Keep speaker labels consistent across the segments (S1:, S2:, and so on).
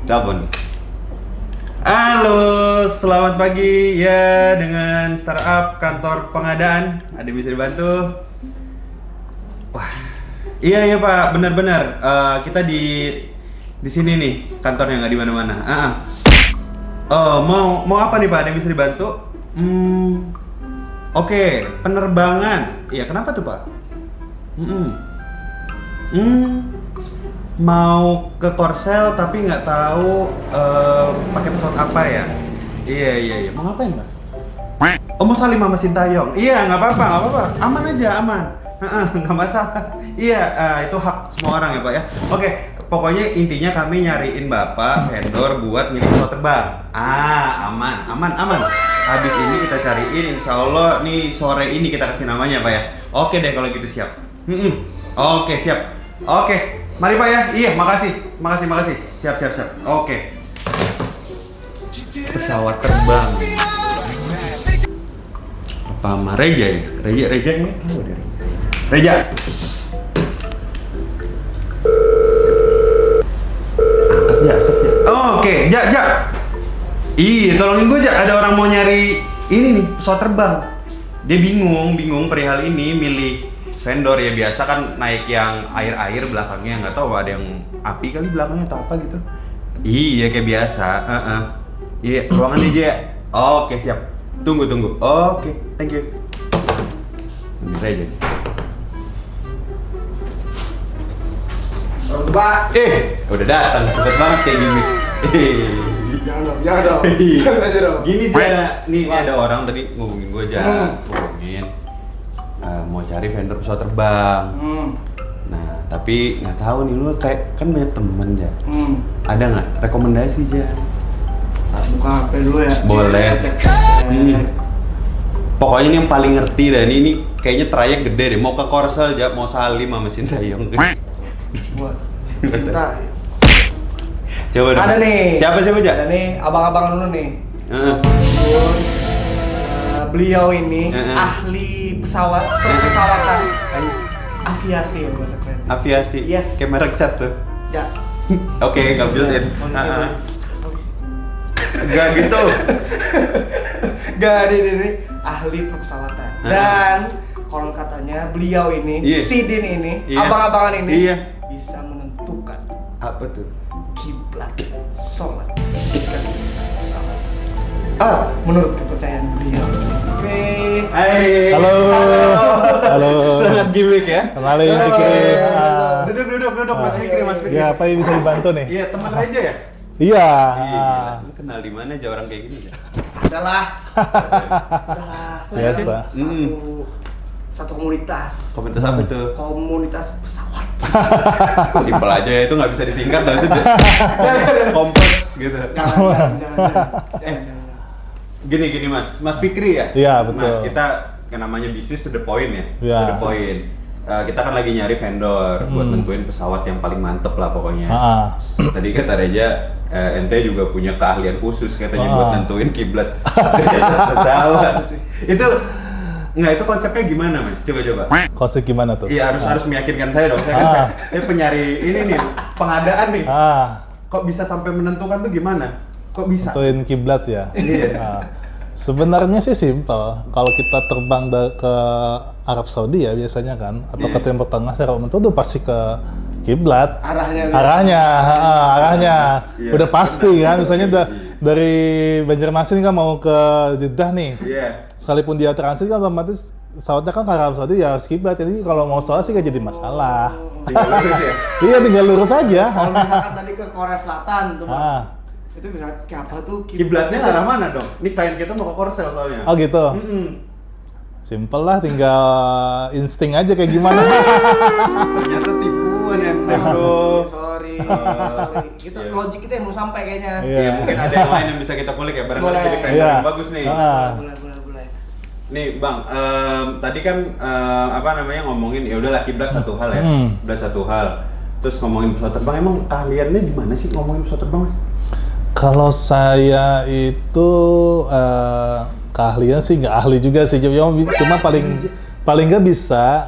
S1: Telepon. Halo, selamat pagi ya dengan startup kantor pengadaan. Ada bisa dibantu? Wah, iya Pak, benar-benar. Kita di sini nih kantornya, nggak di mana-mana. Oh, mau apa nih Pak? Ada yang bisa dibantu? Oke, penerbangan. Iya, kenapa tuh Pak? Mau ke Korsel tapi nggak tahu pakai pesawat apa ya? Iya. Mau ngapain Pak? Oh, mau salim sama Sintayong? Iya, nggak apa-apa. Aman aja, aman. Nggak masalah. Iya, itu hak semua orang ya Pak ya. Oke, pokoknya intinya kami nyariin Bapak vendor buat milih pesawat terbang. Aman. Habis ini kita cariin, insya Allah nih sore ini kita kasih namanya Pak ya. Oke deh kalau gitu, siap. Oke, siap. Oke. Mari Pak ya. Iya, makasih. Siap. Oke. Pesawat terbang. Apa sama Reja ya? Reja ini tahu deh. Reja. Angkat ya. Oh, oke, Ja. Iya, tolongin gue Ja. Ada orang mau nyari ini nih pesawat terbang. Dia bingung perihal ini milih vendor ya, biasa kan naik yang air belakangnya, nggak tahu ada yang api kali belakangnya atau apa gitu. Iya kayak biasa. Iya, ruangan aja ya. Oke, siap. Tunggu. Oke, thank you. Ini aja.
S2: Pak.
S1: Udah datang. Cepet banget kayak gini.
S2: Jangan dong.
S1: Gini aja. Nih ada orang tadi ngubungin gue aja. Mau cari vendor pesawat terbang. Nah, tapi nggak tahu nih, lu kayak kan banyak temen ya. Ada nggak rekomendasi aja?
S2: Buka HP dulu ya.
S1: Boleh. Pokoknya ini yang paling ngerti dah. Ini kayaknya trayek gede deh. Mau ke Korsel aja, mau salim sama Sintayong.
S2: Cinta.
S1: Coba dong.
S2: Ada nih.
S1: Siapa aja?
S2: Ada nih, abang-abang dulu nih. Beliau ini ahli pesawatan aviasi ya bahasa keren.
S1: Aviasi.
S2: Yes.
S1: Kayak merek cat tuh.
S2: Ya.
S1: Oke, nggak built-in. Nggak gitu.
S2: Gak, ini ahli pesawatan. Dan konon katanya beliau ini, si Din ini, abang-abangan ini bisa menentukan
S1: apa tuh?
S2: kiblat sholat ketika pesawat. Menurut kepercayaan beliau.
S1: Hai.
S3: Halo.
S1: Sangat gimmick ya.
S3: Kenalin Fikri.
S1: Duduk Mas Fikri.
S3: Ya, apa yang bisa dibantu nih?
S1: Iya, teman Reja ya?
S3: Iya.
S1: Lu kenal di mana aja orang kayak gini ya?
S2: Adalah
S3: Biasa.
S2: Satu komunitas.
S1: Komunitas apa tuh?
S2: Komunitas pesawat.
S1: Simpel aja ya, itu nggak bisa disingkat loh, itu kompos gitu.
S2: Jangan.
S1: Gini Mas Fikri ya?
S3: Iya, betul.
S1: Mas, kita kan namanya business to the point ya.
S3: Iya.
S1: To the point. Kita kan lagi nyari vendor buat nentuin pesawat yang paling mantep lah pokoknya. Tadi kata Reja, ente juga punya keahlian khusus katanya buat nentuin kiblat di atas pesawat. Itu konsepnya gimana Mas? Coba.
S3: Konsep gimana tuh?
S1: Iya, harus meyakinkan saya dong. Saya penyari ini nih, pengadaan nih. Kok bisa sampai menentukan tuh gimana? Kok bisa?
S3: Tentuin kiblat ya.
S1: Iya.
S3: Sebenarnya sih simple. Kalau kita terbang ke Arab Saudi ya biasanya kan, atau ke Timur Tengah secara umum itu pasti ke kiblat. Arahnya.
S1: Iya,
S3: Udah pasti kan. Misalnya dari Banjarmasin kan mau ke Jeddah nih.
S1: Iya.
S3: Sekalipun dia transit kan otomatis pesawatnya kan ke Arab Saudi ya harus kiblat. Jadi kalau mau sholat sih gak jadi masalah.
S1: Tinggal lurus ya?
S3: Iya, tinggal lurus aja.
S2: Kalau misalkan tadi ke Korea Selatan tuh, itu bisa ke apa tuh?
S1: Kiblatnya arah mana dong? Ini klien kita mau ke Korsel soalnya.
S3: Oh gitu. Simple lah, tinggal insting aja kayak gimana.
S1: Ternyata tipuan ente bro.
S2: Sorry. Kita logik kita yang mau sampai kayaknya.
S1: Iya, mungkin ada yang lain yang bisa kita kulik ya, barangkali
S2: Boleh.
S1: jadi vendor yang bagus nih.
S2: Boleh.
S1: Nih Bang, tadi kan ngomongin ya udahlah kiblat satu hal ya. Kiblat satu hal. Terus ngomongin pesawat terbang, emang keahliannya di mana sih ngomongin pesawat terbang?
S3: Kalau saya itu keahlian sih nggak ahli juga sih, cuma paling nggak bisa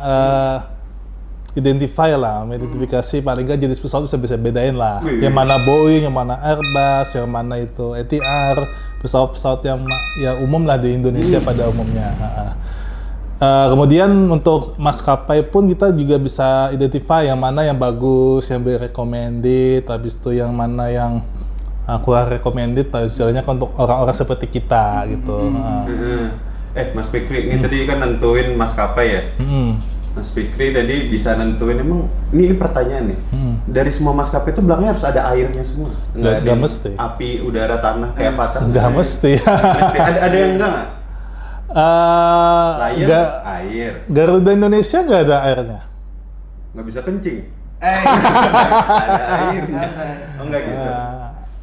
S3: identifikasi paling nggak jenis pesawat bisa bedain lah. Yang mana Boeing, yang mana Airbus, yang mana itu ATR, pesawat-pesawat yang umum lah di Indonesia pada umumnya. Kemudian untuk maskapai pun kita juga bisa identify yang mana yang bagus, yang recommended, habis itu yang mana yang kurang recommended, istilahnya untuk orang-orang seperti kita gitu.
S1: Mas Fikri, ini tadi kan nentuin maskapai ya. Mas Fikri tadi bisa nentuin, emang ini pertanyaan nih. Dari semua maskapai itu belakangnya harus ada airnya semua.
S3: Nggak mesti.
S1: Api, udara, tanah kayak Avatar.
S3: Nggak mesti.
S1: Ada yang enggak? Air.
S3: Garuda Indonesia nggak ada airnya.
S1: Nggak bisa kencing. Ada airnya. Oh enggak gitu.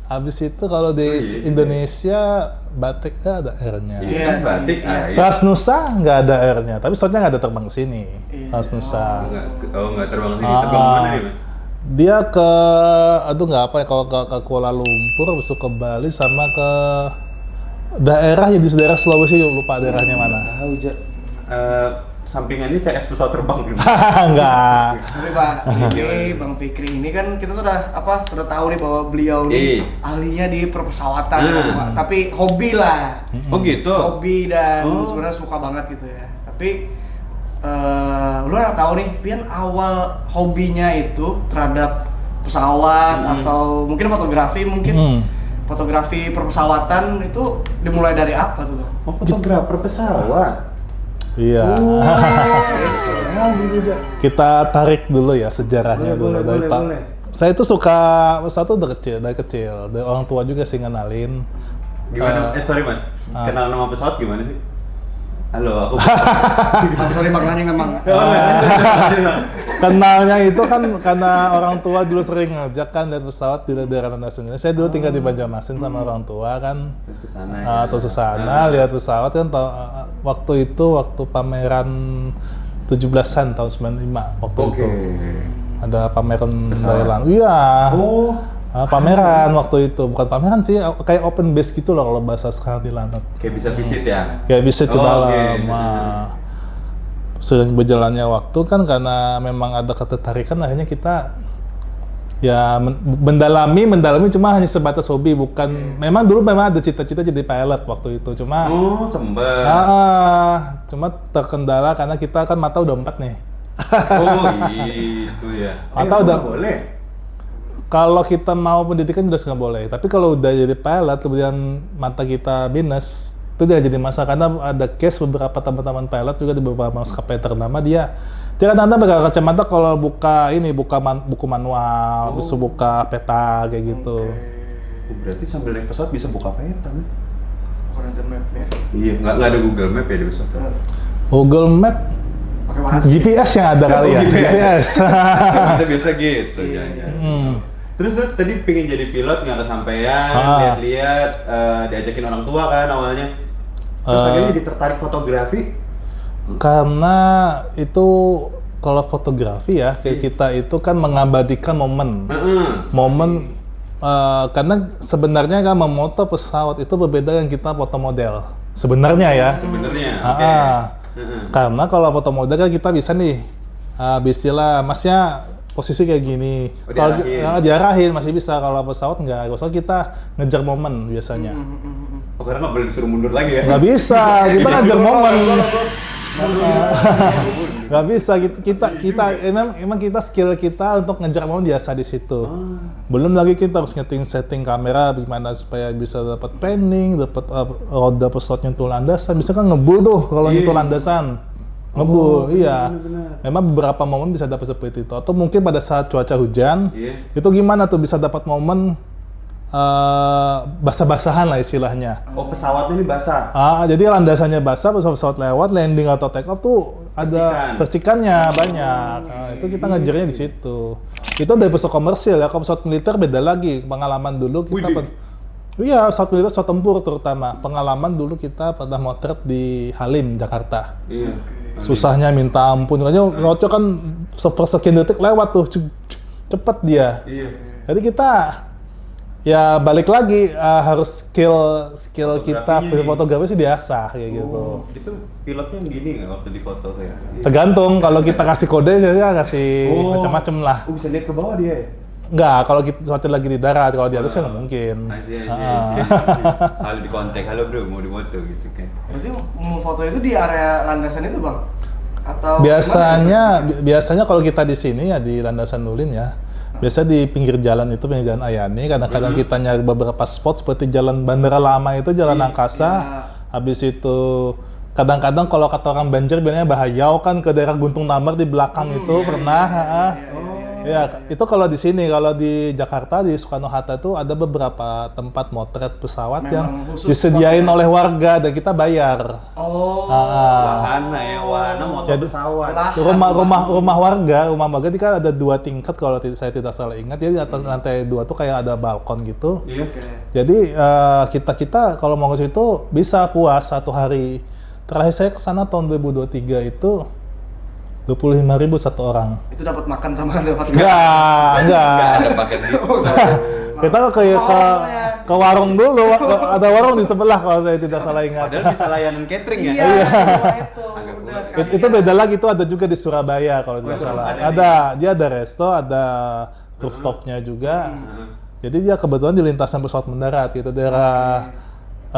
S3: Habis itu kalau di Indonesia batiknya ada airnya.
S1: Iya kan batik air.
S3: Transnusa nggak ada airnya, tapi soalnya nggak ada terbang ke sini. Transnusa.
S1: Nggak terbang ke sini. Terbang kemana nih, Mas?
S3: Dia ke, nggak apa ya, kalau ke Kuala Lumpur, besok ke Bali, sama ke daerah di daerah Sulawesi, lupa daerahnya mana.
S1: Tahu, sampingannya CS pesawat terbang gitu.
S3: Enggak.
S2: Tapi Pak, ini Bang Fikri ini kan kita sudah tahu nih bahwa beliau nih ahlinya di perpesawatan, Pak. Tapi hobi lah.
S1: Oh gitu.
S2: Hobi dan sebenarnya suka banget gitu ya. Tapi lu nggak tahu nih, Pian awal hobinya itu terhadap pesawat atau mungkin fotografi fotografi perpesawatan itu dimulai dari apa tuh, Bang?
S1: Oh, fotografer pesawat.
S3: Iya. Kita tarik dulu ya sejarahnya dulu.
S1: Boleh.
S3: Saya itu suka pesawat dari kecil. Dari orang tua juga sih ngenalin.
S1: Gimana? Sorry Mas, kenal nama pesawat gimana sih? Halo, aku.
S2: Sorry Bang, nanya memang.
S3: Kenalnya itu kan karena orang tua dulu sering ngajak kan lihat pesawat di daerah landasan. Saya dulu tinggal di Banjarmasin sama orang tua kan. Terus ke sana lihat pesawat kan, waktu pameran 17-an tahun 95 waktu itu. Ada pameran Thailand. Iya. Pameran waktu itu, bukan pameran sih, kayak open base gitu loh kalau bahasa sekarang di London.
S1: Kayak bisa visit ya?
S3: Kayak visit ke dalam. Sering berjalannya waktu kan karena memang ada ketertarikan, akhirnya kita ya mendalami cuma hanya sebatas hobi, bukan. Memang dulu ada cita-cita jadi pilot waktu itu, cuma cuma terkendala karena kita kan mata udah 4 nih.
S1: Itu ya.
S3: Mata udah
S1: boleh.
S3: Kalau kita mau pendidikan jelas nggak boleh, tapi kalau udah jadi pilot kemudian mata kita minus, itu dia jadi masalah. Karena ada case beberapa teman-teman pilot juga di beberapa maskapai ternama, dia kadang-kadang pakai kacamata kalau buka buku manual, bisa buka peta kayak gitu.
S1: Berarti sambil naik pesawat bisa buka peta nih?
S2: Bukan ada mapnya.
S1: Iya, nggak ada Google Map ya di pesawat.
S3: Google Map, GPS yang ada kali ya. GPS.
S1: Kita biasa gitu, jangan. Terus tadi pengen jadi pilot nggak kesampaian, lihat-lihat, diajakin orang tua kan awalnya. Terus akhirnya jadi tertarik fotografi?
S3: Karena itu kalau fotografi ya, kayak kita itu kan mengabadikan momen. Karena sebenarnya kan memoto pesawat itu berbeda dengan kita foto model. Sebenarnya ya. Karena kalau foto model kan kita bisa nih, istilah masnya posisi kayak gini, kalau diarahin masih bisa. Kalau pesawat nggak, pesawat kita ngejar momen biasanya.
S1: Karena nggak boleh disuruh mundur lagi ya?
S3: Nggak bisa, kita ngejar momen. Nggak bisa, kita emang kita skill kita untuk ngejar momen biasa di situ. Belum lagi kita harus setting kamera gimana supaya bisa dapat panning, dapat roda pesawat nyentuh landasan. Bisa kan ngebul tuh kalau nyentuh landasan. Ngebul, iya. Bener. Memang beberapa momen bisa dapat seperti itu. Atau mungkin pada saat cuaca hujan, itu gimana tuh bisa dapat momen basah-basahan lah istilahnya.
S1: Oh, pesawatnya ini basah?
S3: Jadi landasannya basah, pesawat lewat, landing atau take off tuh ada percikannya banyak. Itu kita ngejarnya di situ. Itu dari pesawat komersil ya, kalau pesawat militer beda lagi. Pengalaman dulu kita pesawat militer, pesawat tempur terutama. Pengalaman dulu kita pernah motret di Halim, Jakarta. Susahnya minta ampun, ngocok kan sepersekian detik lewat tuh, cepet dia. Jadi kita Ya balik lagi harus skill kita
S1: Fotografinya.
S3: fotografi sih diasah kayak gitu.
S1: Itu pilotnya yang gini nggak waktu di foto saya?
S3: Tergantung kalau kita kasih kode ya kasih macam-macam lah.
S1: Bisa lihat ke bawah dia ya?
S3: Enggak, kalau kita suatu lagi di darat, kalau di atas ya nggak mungkin.
S1: Halo di kontak, halo bro mau di foto gitu kan.
S2: Berarti mau foto itu di area landasan itu bang? Atau
S3: Biasanya kalau kita di sini ya di Landasan Ulin ya. Biasa di pinggir jalan itu, pinggir jalan Ayani, kadang-kadang kita nyari beberapa spot seperti jalan Bandara Lama itu, jalan angkasa. Habis itu kadang-kadang kalau kata orang Banjar bilangnya bahayau kan ke daerah Guntung Namar di belakang itu pernah. Ya, itu kalau di sini, kalau di Jakarta di Soekarno-Hatta itu ada beberapa tempat motret pesawat yang disediain oleh warga dan kita bayar.
S1: Wahana motor pesawat.
S3: Rumah warga itu kan ada 2 tingkat kalau saya tidak salah ingat. Jadi di atas lantai 2 tuh kayak ada balkon gitu. Jadi kita kalau mau ke situ bisa puas 1 hari. Terakhir saya ke sana tahun 2023 itu 25.000 1 orang.
S2: Itu dapat makan sama dapat
S3: Enggak.
S1: Ada paket gitu.
S3: Kita ke warung dulu, ada warung di sebelah kalau saya tidak salah ingat.
S1: Padahal bisa layanan catering ya?
S2: Iya.
S3: Itu beda lagi, itu ada juga di Surabaya kalau tidak salah. Dia ada resto, ada rooftopnya juga. Jadi dia kebetulan di lintasan pesawat mendarat gitu, daerah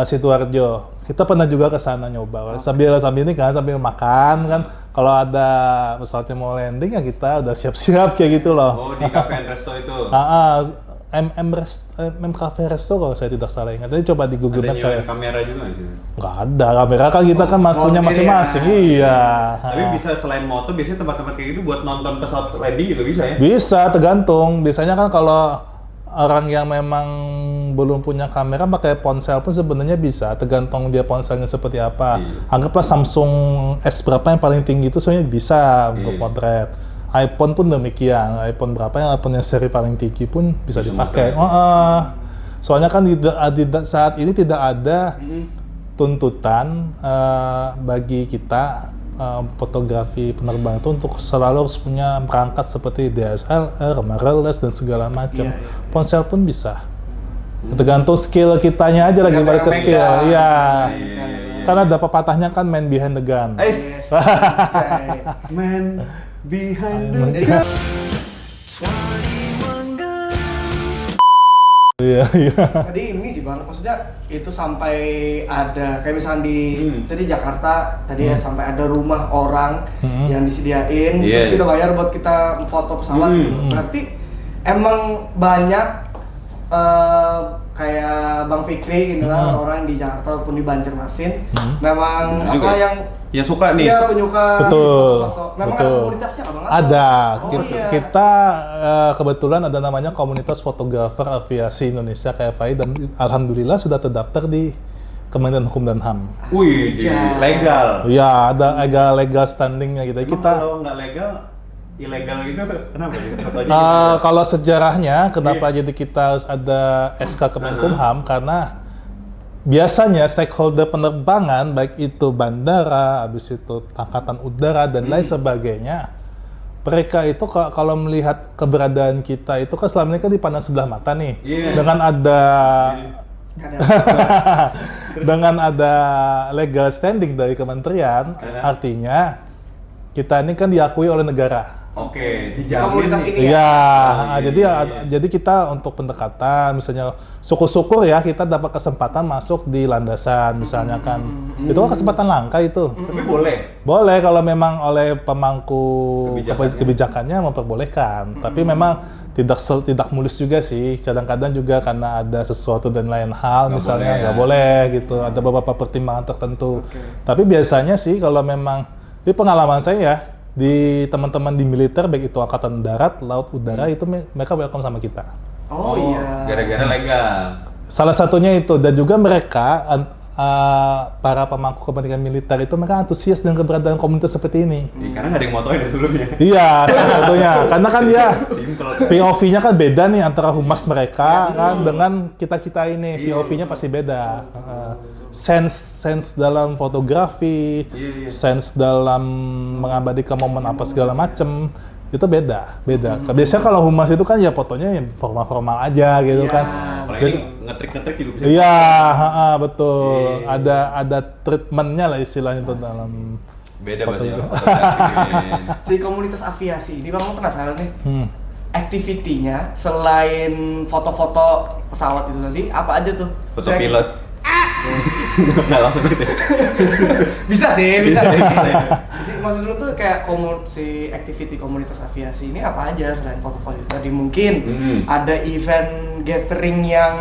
S3: Sidoarjo. Kita pernah juga ke sana nyoba. Sambil ini kan sambil makan kan. Kalau ada pesawatnya mau landing ya kita udah siap-siap kayak gitu loh.
S1: Oh, di cafe and resto itu.
S3: MM Cafe Resto kalau saya tidak salah ingat. Jadi coba di Google Maps kayak
S1: kamera juga di situ.
S3: nggak ada kamera kan kita kan punya masing-masing. Iya.
S1: Tapi bisa selain moto biasanya tempat-tempat kayak gitu buat nonton pesawat landing juga bisa ya?
S3: Bisa, tergantung. Biasanya kan kalau orang yang memang belum punya kamera pakai ponsel pun sebenarnya bisa, tergantung dia ponselnya seperti apa. Anggaplah Samsung S berapa yang paling tinggi itu sebenarnya bisa untuk potret. iPhone pun demikian, iPhone berapa yang seri paling tinggi pun bisa dipakai. Soalnya kan saat ini tidak ada tuntutan bagi kita fotografi penerbangan itu untuk selalu harus punya perangkat seperti DSLR, mirrorless dan segala macam. Ponsel pun bisa. Tergantung skill kitanya aja lagi balik ke skill. Iya. Karena ada pepatahnya kan man behind the gun.
S1: Man behind the gun.
S3: Iya.
S2: Tadi ini sih bang, maksudnya itu sampai ada kayak misalnya tadi Jakarta tadi ya sampai ada rumah orang yang disediain, terus kita bayar buat kita foto pesawat. Berarti emang banyak kayak Bang Fikri gitu lah orang di Jakarta ataupun di Banjarmasin memang yang
S1: suka nih.
S2: Iya, penyuka foto. Memang ada komunitasnya Abang?
S3: Ada. Kita kebetulan ada namanya Komunitas Fotografer Aviasi Indonesia KFAI dan alhamdulillah sudah terdaftar di Kementerian Hukum dan HAM.
S1: Wih, legal.
S3: Iya, ada legal standingnya gitu.
S1: Emang kalau nggak legal, ilegal gitu kenapa sih?
S3: Kalau sejarahnya kenapa jadi kita harus ada SK Kemenkumham karena biasanya stakeholder penerbangan baik itu bandara, habis itu angkatan udara dan lain sebagainya, mereka itu kalau melihat keberadaan kita itu kan selama ini kan dipandang sebelah mata nih, dengan ada legal standing dari kementerian, artinya kita ini kan diakui oleh negara.
S1: Oke, dijamin
S2: komunitas ini
S3: ya. Jadi kita untuk pendekatan, misalnya syukur-syukur ya kita dapat kesempatan masuk di landasan misalnya kan. Itu kan kesempatan langka itu.
S1: Tapi boleh?
S3: Boleh kalau memang oleh pemangku kebijakannya memperbolehkan. Tapi memang tidak mulus juga sih. Kadang-kadang juga karena ada sesuatu dan lain hal, misalnya nggak boleh gitu. Ada beberapa pertimbangan tertentu. Tapi biasanya sih kalau memang, ini pengalaman saya ya, di teman-teman di militer baik itu angkatan darat, laut, udara itu mereka welcome sama kita.
S2: Oh iya.
S1: Gara-gara legal.
S3: Salah satunya itu, dan juga mereka para pemangku kepentingan militer itu mereka antusias dengan keberadaan komunitas seperti ini.
S1: Karena nggak ada yang motoin sebelumnya.
S3: Iya, salah satunya. Karena kan dia POV-nya kan beda nih antara humas mereka kan dengan kita ini. POV-nya pasti beda. Sense dalam fotografi, sense dalam mengabadikan momen apa segala macem itu beda. Biasanya kalau humas itu kan ya fotonya ya formal-formal aja gitu kan.
S1: Apalagi ngetrik juga bisa.
S3: Iya, betul. Ada treatmentnya lah istilahnya itu dalam
S1: Beda bahasanya kalau fotografi.
S2: Si komunitas aviasi ini Bang penasaran nih. Activity-nya selain foto-foto pesawat itu tadi apa aja tuh?
S1: Foto pilot. Nggak langsung gitu.
S2: Bisa sih.
S1: Bisa.
S2: Maksud lu tuh kayak si activity komunitas aviasi ini apa aja selain foto-foto itu tadi? Mungkin ada event gathering yang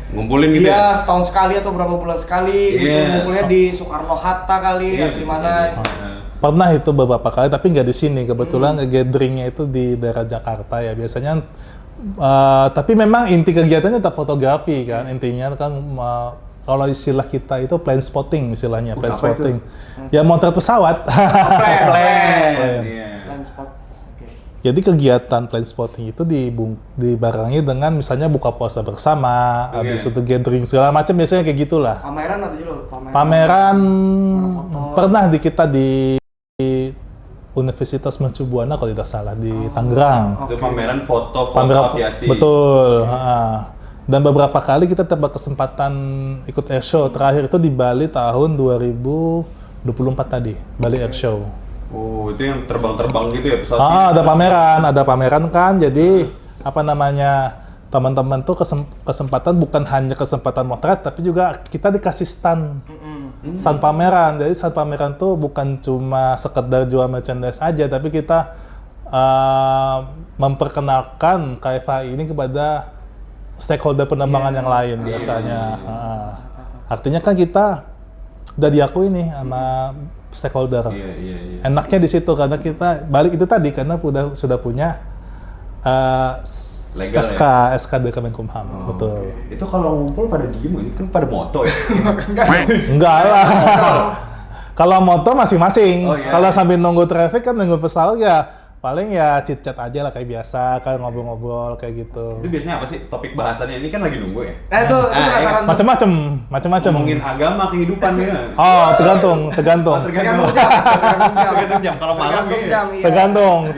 S1: Ngumpulin gitu
S2: ya?
S1: ya?
S2: Setahun sekali atau berapa bulan sekali gitu, ngumpulnya di Soekarno-Hatta kali atau di mana?
S3: Pernah itu beberapa kali, tapi nggak di sini. Kebetulan gatheringnya itu di daerah Jakarta ya. Biasanya, tapi memang inti kegiatannya tetap fotografi kan. Intinya kan kalau istilah kita itu plane spotting istilahnya, plane spotting. Ya motret pesawat.
S1: Plan.
S2: Plane spot. Oke.
S3: Jadi kegiatan plane spotting itu dibarengi dengan misalnya buka puasa bersama, habis itu gathering segala macam biasanya kayak gitulah.
S2: Pameran ada juga loh,
S3: Pameran pernah kita di Universitas Mercu Buana kalau tidak salah di Tangerang.
S1: Itu pameran foto aviasi.
S3: Betul. Dan beberapa kali kita dapat kesempatan ikut airshow. Terakhir itu di Bali tahun 2024 tadi, Bali Airshow.
S1: Oh, itu yang terbang-terbang gitu ya pesawat?
S3: Ada pameran kan. Jadi apa namanya, teman-teman tuh kesempatan bukan hanya kesempatan motret, tapi juga kita dikasih stand pameran. Jadi stand pameran tuh bukan cuma sekedar jual merchandise aja, tapi kita memperkenalkan KFA ini kepada stakeholder penerbangan yang lain biasanya. Artinya kan kita udah diakui nih sama stakeholder. Enaknya di situ karena kita balik itu tadi karena sudah punya
S1: legal
S3: SK dari Kemenkumham. Betul.
S1: Itu kalau ngumpul pada diem ini kan pada moto ya?
S3: Enggak lah. Kalau motor masing-masing.
S1: Oh, iya.
S3: Kalau sambil nunggu traffic kan nunggu pesawat ya paling ya chit-chat aja lah kayak biasa, kan ngobrol-ngobrol kayak gitu.
S1: Itu biasanya apa sih topik bahasannya? Ini kan lagi nunggu ya?
S2: Nah itu penasaran tuh.
S3: Macam-macam.
S1: Ngomongin agama, kehidupan ya?
S3: Oh, tergantung.
S2: Tergantung jam.
S1: Kalau malam ya?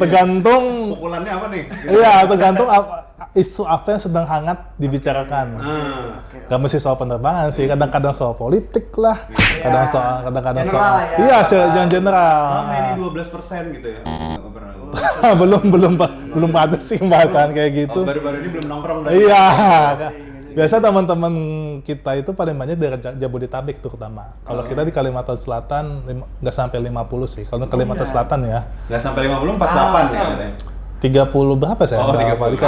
S3: Tergantung.
S1: Pukulannya apa nih?
S3: Iya, tergantung isu apa yang sedang hangat dibicarakan. Gak mesti soal penerbangan sih, kadang-kadang soal politik lah, kadang-kadang soal
S2: ya.
S3: Jangan general.
S1: Ini 12% gitu ya? Nggak pernah.
S3: belum ada sih pembahasan kayak gitu.
S1: Oh, baru-baru ini belum nongkrong.
S3: Iya. Biasa teman-teman kita itu paling banyak dari Jabodetabek terutama. Kalau kita di Kalimantan Selatan nggak sampai 50 sih. Kalau Kalimantan Selatan ya.
S1: Nggak sampai 50, 48 ya katanya.
S3: 30 berapa sih?
S1: Oh, 30.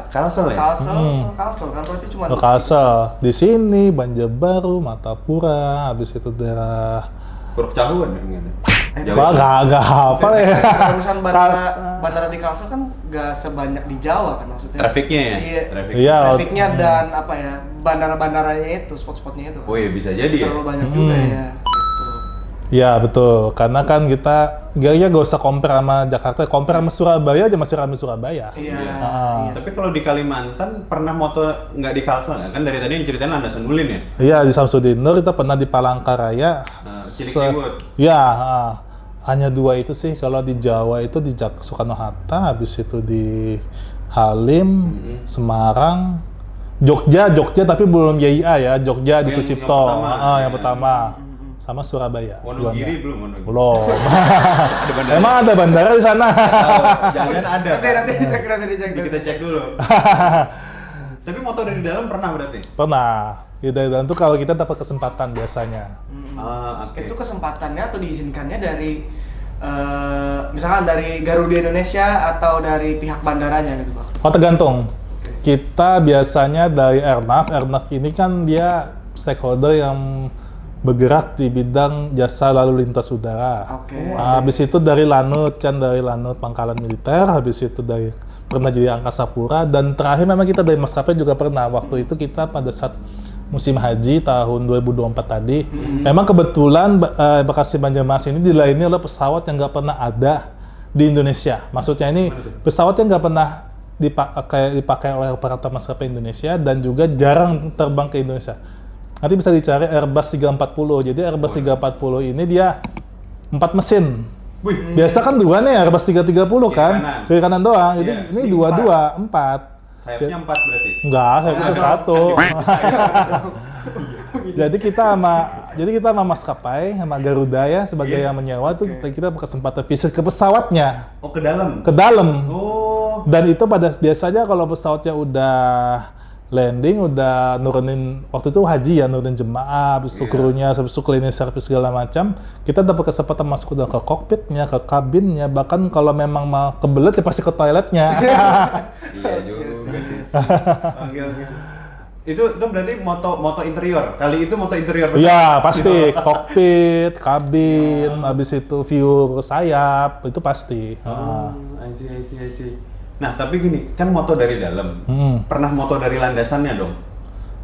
S2: Kalsel ya? Kalsel kan berarti cuma
S3: Kalsel. Di sini Banjarbaru, Martapura, habis itu daerah
S1: Puruk Cahuan ya?
S3: Nggak hafal ya.
S2: Kalau misalnya bandara di Kalsel kan nggak sebanyak di Jawa kan maksudnya.
S1: Trafiknya ya?
S3: Iya.
S2: Trafiknya dan apa ya, bandara-bandaranya itu, spot-spotnya itu.
S1: Oh iya bisa jadi ya?
S2: Terlalu banyak juga ya.
S3: Ya betul, karena kan kita gak usah compare sama Jakarta, compare sama Surabaya aja masih ramai Surabaya.
S2: Iya.
S1: Tapi kalau di Kalimantan pernah moto nggak di Kalsel nggak? Kan dari tadi diceritain Landasan Ulin ya?
S3: Iya di Samsudin Nur kita pernah di Palangkaraya.
S1: Cilikriwut.
S3: Ya, hanya 2 itu sih. Kalau di Jawa itu di Soekarno-Hatta, habis itu di Halim, Semarang, Jogja tapi belum YIA ya, Jogja di Sucipto, yang pertama. Sama Surabaya.
S1: Wonogiri belum?
S3: Belum. Emang ada bandara di sana?
S1: Jangan ada.
S2: Nanti dicek.
S1: Kita cek dulu. Tapi moto dari dalam pernah berarti?
S3: Pernah. Dari dalam tuh kalau kita dapat kesempatan biasanya.
S2: Itu kesempatannya atau diizinkannya dari misalkan dari Garuda Indonesia atau dari pihak bandaranya gitu Bang?
S3: Oh tergantung. Kita biasanya dari Airnav ini kan dia stakeholder yang bergerak di bidang jasa lalu lintas udara. Habis itu dari Lanut Pangkalan Militer, habis itu pernah jadi Angkasa Pura, dan terakhir memang kita dari maskapai juga pernah. Waktu itu kita pada saat musim haji tahun 2024 tadi, memang kebetulan Bekasi Banjarmasin ini dilayani oleh pesawat yang nggak pernah ada di Indonesia. Maksudnya ini pesawat yang nggak pernah dipakai oleh operator maskapai Indonesia dan juga jarang terbang ke Indonesia. Nanti bisa dicari Airbus 340. Jadi Airbus 340 ini dia 4 mesin. Biasa kan 2 nih Airbus 330 kan? Kiri kanan doang. Jadi ini 2, 4.
S1: Sayapnya 4 berarti.
S3: Enggak, saya itu satu. Jadi kita sama maskapai, sama Garuda ya sebagai yang menyewa tuh kita berkesempatan visit ke pesawatnya,
S1: Oh, ke dalam.
S3: ke dalam.
S1: Oh.
S3: Dan itu biasanya kalau pesawatnya udah landing, udah nurunin waktu itu haji ya, nurunin jemaah, habis itu krunya, habis itu cleaning service segala macam, kita dapat kesempatan masuk udah ke kokpitnya, ke kabinnya, bahkan kalau memang mau kebelet ya pasti ke toiletnya.
S1: Iya juga sih. Oke. Itu berarti moto interior. Kali itu moto interior.
S3: Iya, pasti kokpit, kabin, habis itu view ke sayap, itu pasti.
S1: I see. Nah, tapi gini, kan moto dari dalam. Pernah moto dari landasannya dong?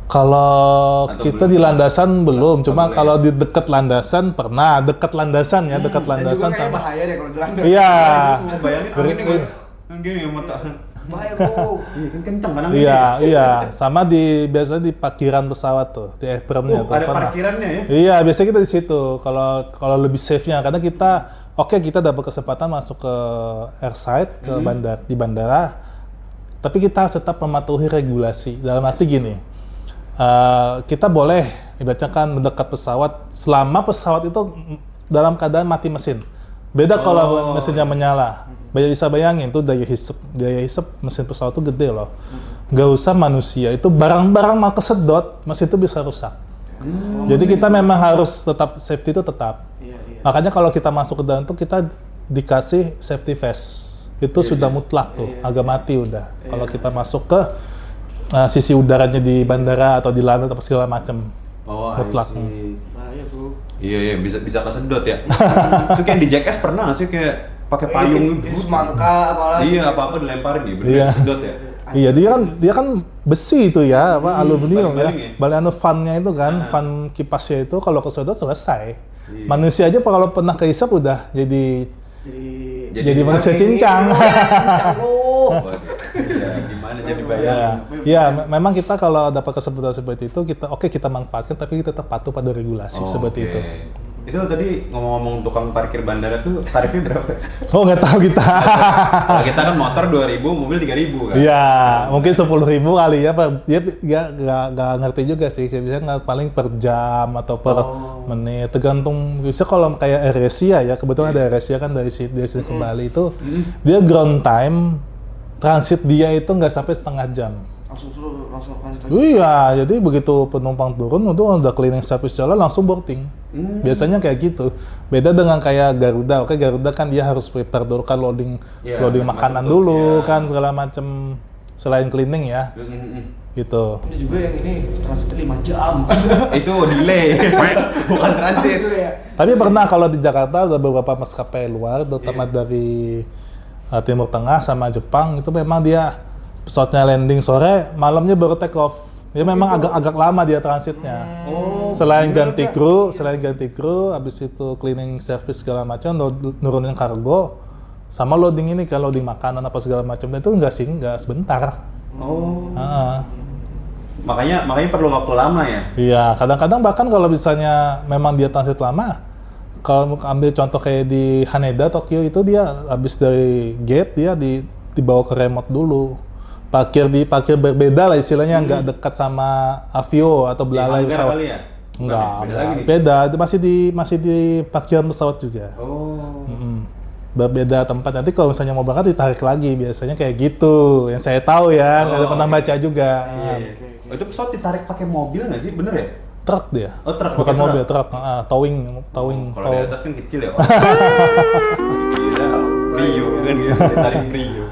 S3: Kalau
S1: Atau
S3: kita
S1: belum?
S3: di landasan belum, cuma
S1: boleh.
S3: kalau di dekat landasan pernah, dekat landasan ya, dekat
S2: Dan juga
S3: landasan
S2: kayak
S3: sama.
S2: bahaya deh kalau di landas.
S3: Iya.
S1: Bayangin anginnya gini moto.
S2: Bahaya bro.
S1: Iya, kan kenceng kan anginnya.
S3: Iya, sama biasanya di parkiran pesawat tuh, di apron-nya tuh.
S1: Ada
S3: pernah.
S1: parkirannya ya?
S3: Iya, biasanya kita di situ. Kalau lebih safe-nya, karena kita dapat kesempatan masuk ke airside, ke di bandara, tapi kita harus tetap mematuhi regulasi. Dalam arti gini, kita boleh ibaratnya kan mendekat pesawat selama pesawat itu dalam keadaan mati mesin. Beda kalau mesinnya menyala. Bisa bayangin tuh daya hisap mesin pesawat itu gede loh. Nggak usah manusia, itu barang-barang mau kesedot, mesin itu bisa rusak. Jadi kita memang harus tetap safety itu tetap.
S2: Iya.
S3: Makanya kalau kita masuk ke dalam tuh kita dikasih safety vest. Itu sudah mutlak tuh, agak mati udah. Kalau kita masuk ke sisi udaranya di bandara atau di lanut apa segala macam.
S1: Oh,
S3: mutlak.
S1: I see.
S2: Bahaya bro.
S1: Iya, bisa kesedot ya. Itu kayak di Jackass pernah nggak sih kayak pakai payung
S2: Semangka apalagi.
S1: Iya, apa-apa dilemparin ya, bener
S3: Iya.
S1: kesedot ya.
S3: Iya, dia kan besi itu ya, aluminium ya.
S1: baling-baling ya?
S3: Balik fan-nya itu kan, fan kipasnya itu kalau kesedot selesai. Manusia aja kalau pernah kehisap udah jadi manusia cincang.
S2: Cincang bro.
S1: Waduh, ya, gimana jadi bayang?
S3: Ya, memang kita kalau dapat kesempatan seperti itu, kita manfaatkan, tapi kita tetap patuh pada regulasi seperti itu.
S1: Itu tadi ngomong-ngomong tukang parkir bandara tuh tarifnya berapa?
S3: Oh, nggak tahu kita.
S1: Kalau kita kan motor 2.000, mobil 3.000 kan?
S3: Iya, mungkin 10.000 kali ya. Dia nggak ngerti juga sih. Biasanya paling per jam atau per menit. Tergantung. Bisa kalau kayak AirAsia ya, kebetulan ada AirAsia kan dari sini ke Bali itu, dia ground time transit dia itu nggak sampai setengah jam.
S2: Langsung lanjut lagi.
S3: Iya, jadi begitu penumpang turun itu udah cleaning service jalan langsung boarding. Biasanya kayak gitu. Beda dengan kayak Garuda. Oke, Garuda kan dia harus prepare dulu kan loading makanan dulu kan segala macam selain cleaning ya. Gitu.
S2: Ini juga yang ini transit 5 jam.
S1: Itu delay, bukan transit.
S2: Itu ya.
S3: Tapi pernah kalau di Jakarta ada beberapa maskapai luar, terutama dari Timur Tengah sama Jepang, itu memang dia pesawatnya landing sore, malamnya baru take off. Dia memang agak lama dia transitnya. Selain ganti kru, habis itu cleaning service segala macam, nurunin kargo, sama loading ini kalau loading makanan apa segala macam itu nggak sebentar.
S1: Makanya perlu waktu lama ya?
S3: Iya, kadang-kadang bahkan kalau misalnya memang dia transit lama, kalau ambil contoh kayak di Haneda, Tokyo itu dia habis dari gate dia dibawa ke remote dulu. Parkir berbeda lah istilahnya, nggak dekat sama Avio atau belalai pesawat.
S1: Kali ya?
S3: Enggak,
S1: Beda lagi nih?
S3: beda. Itu masih di parkiran pesawat juga. Berbeda tempat. Nanti kalau misalnya mau berangkat ditarik lagi, biasanya kayak gitu. Yang saya tahu ya, ada pernah baca juga.
S1: Itu pesawat ditarik pakai mobil nggak sih? Bener ya?
S3: Truk dia.
S1: Oh, truk.
S3: Bukan
S1: pakai
S3: mobil,
S1: truk.
S3: truk. Towing.
S1: Kalau di atas kan kecil ya. Gila, Brio kan gitu, ditarik Brio.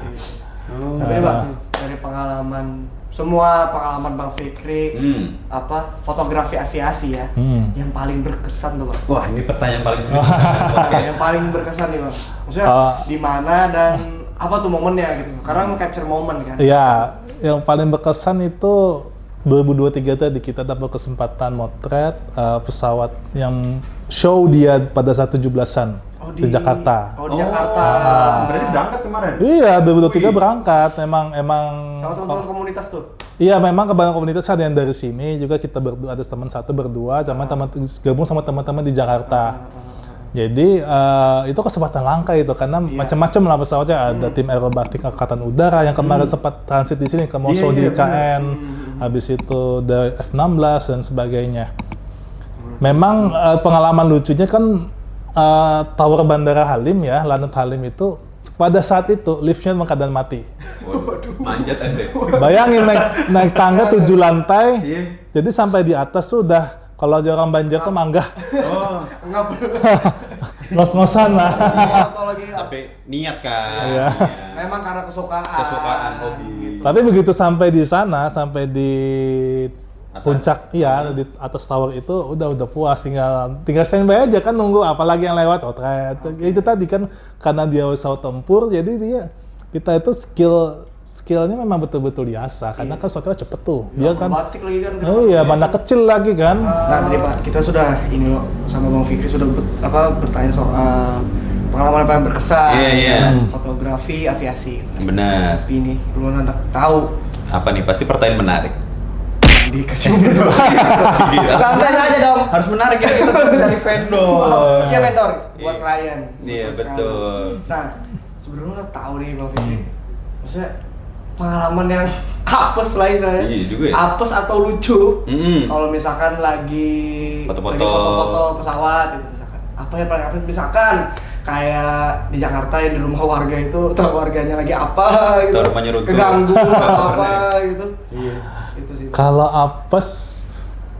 S2: Tapi Bang, dari semua pengalaman Bang Fikri, fotografi aviasi ya, yang paling berkesan tuh Bang.
S1: Wah, ini pertanyaan paling sulit.
S2: Yang paling berkesan nih Bang. Maksudnya di mana dan apa tuh momennya gitu. Karena capture momen kan.
S3: Iya, yang paling berkesan itu 2023 tadi kita dapat kesempatan motret pesawat yang show dia pada saat 17-an di Jakarta.
S2: Oh, di Jakarta.
S1: Berarti berangkat kemarin?
S3: Iya, 2023 berangkat. Emang
S2: sama teman-teman komunitas tuh.
S3: Iya, memang kebanyakan komunitas ada yang dari sini juga kita berdua, ada teman satu berdua, sama gabung sama teman-teman di Jakarta. Jadi itu kesempatan langka itu karena macam-macam lah pesawatnya. Ada tim aerobatik Angkatan Udara yang kemarin sempat transit di sini ke Mosul di IKN, habis itu dari F-16 dan sebagainya. Memang pengalaman lucunya kan tower Bandara Halim ya, Lanut Halim itu pada saat itu liftnya memang keadaan mati.
S1: Waduh, manjat aja.
S3: Bayangin naik tangga 7 lantai, jadi sampai di atas sudah. Kalau aja orang Banjar tuh manggah.
S1: Oh,
S3: Ngos-ngosan lah.
S2: Atau lagi
S1: tapi niat kan.
S3: Iya.
S2: memang karena kesukaan.
S1: Kesukaan hobi.
S2: Gitu.
S3: Tapi begitu sampai di sana, sampai di
S1: Atas.
S3: puncak, iya di atas tower itu udah puas, tinggal standby aja kan nunggu apalagi yang lewat. Ya itu tadi kan karena dia pesawat tempur, jadi kita itu skillnya memang betul-betul diasah karena kan pesawatnya cepet tuh. Dia kan,
S2: Batik lagi kan.
S3: oh iya, mana kecil lagi kan.
S2: Nah tadi Pak, kita sudah ini loh sama Bang Fikri sudah bertanya soal pengalaman apa yang berkesan, fotografi, aviasi.
S1: Benar.
S2: Tapi ini lu anak tahu
S1: Apa nih? Pasti pertanyaan menarik.
S2: dikasih umur santai aja dong.
S1: Harus menarik ya, kita tuh mencari vendor.
S2: Iya vendor buat klien.
S1: Iya,
S2: Betul sekali.
S1: betul.
S2: Nah sebelumnya lu tahu nih Bang Fikri, maksudnya pengalaman yang apes lah istilahnya.
S1: Iya juga ya.
S2: Apes atau lucu. Kalau misalkan lagi
S1: Foto-foto.
S2: lagi foto-foto pesawat gitu misalkan. Apa yang paling apes misalkan kayak di Jakarta yang di rumah warga itu, atau warganya lagi apa gitu.
S1: Atau rumahnya runtuh.
S2: Keganggu atau apa gitu.
S1: Iya.
S2: Itu sih.
S3: Kalau apes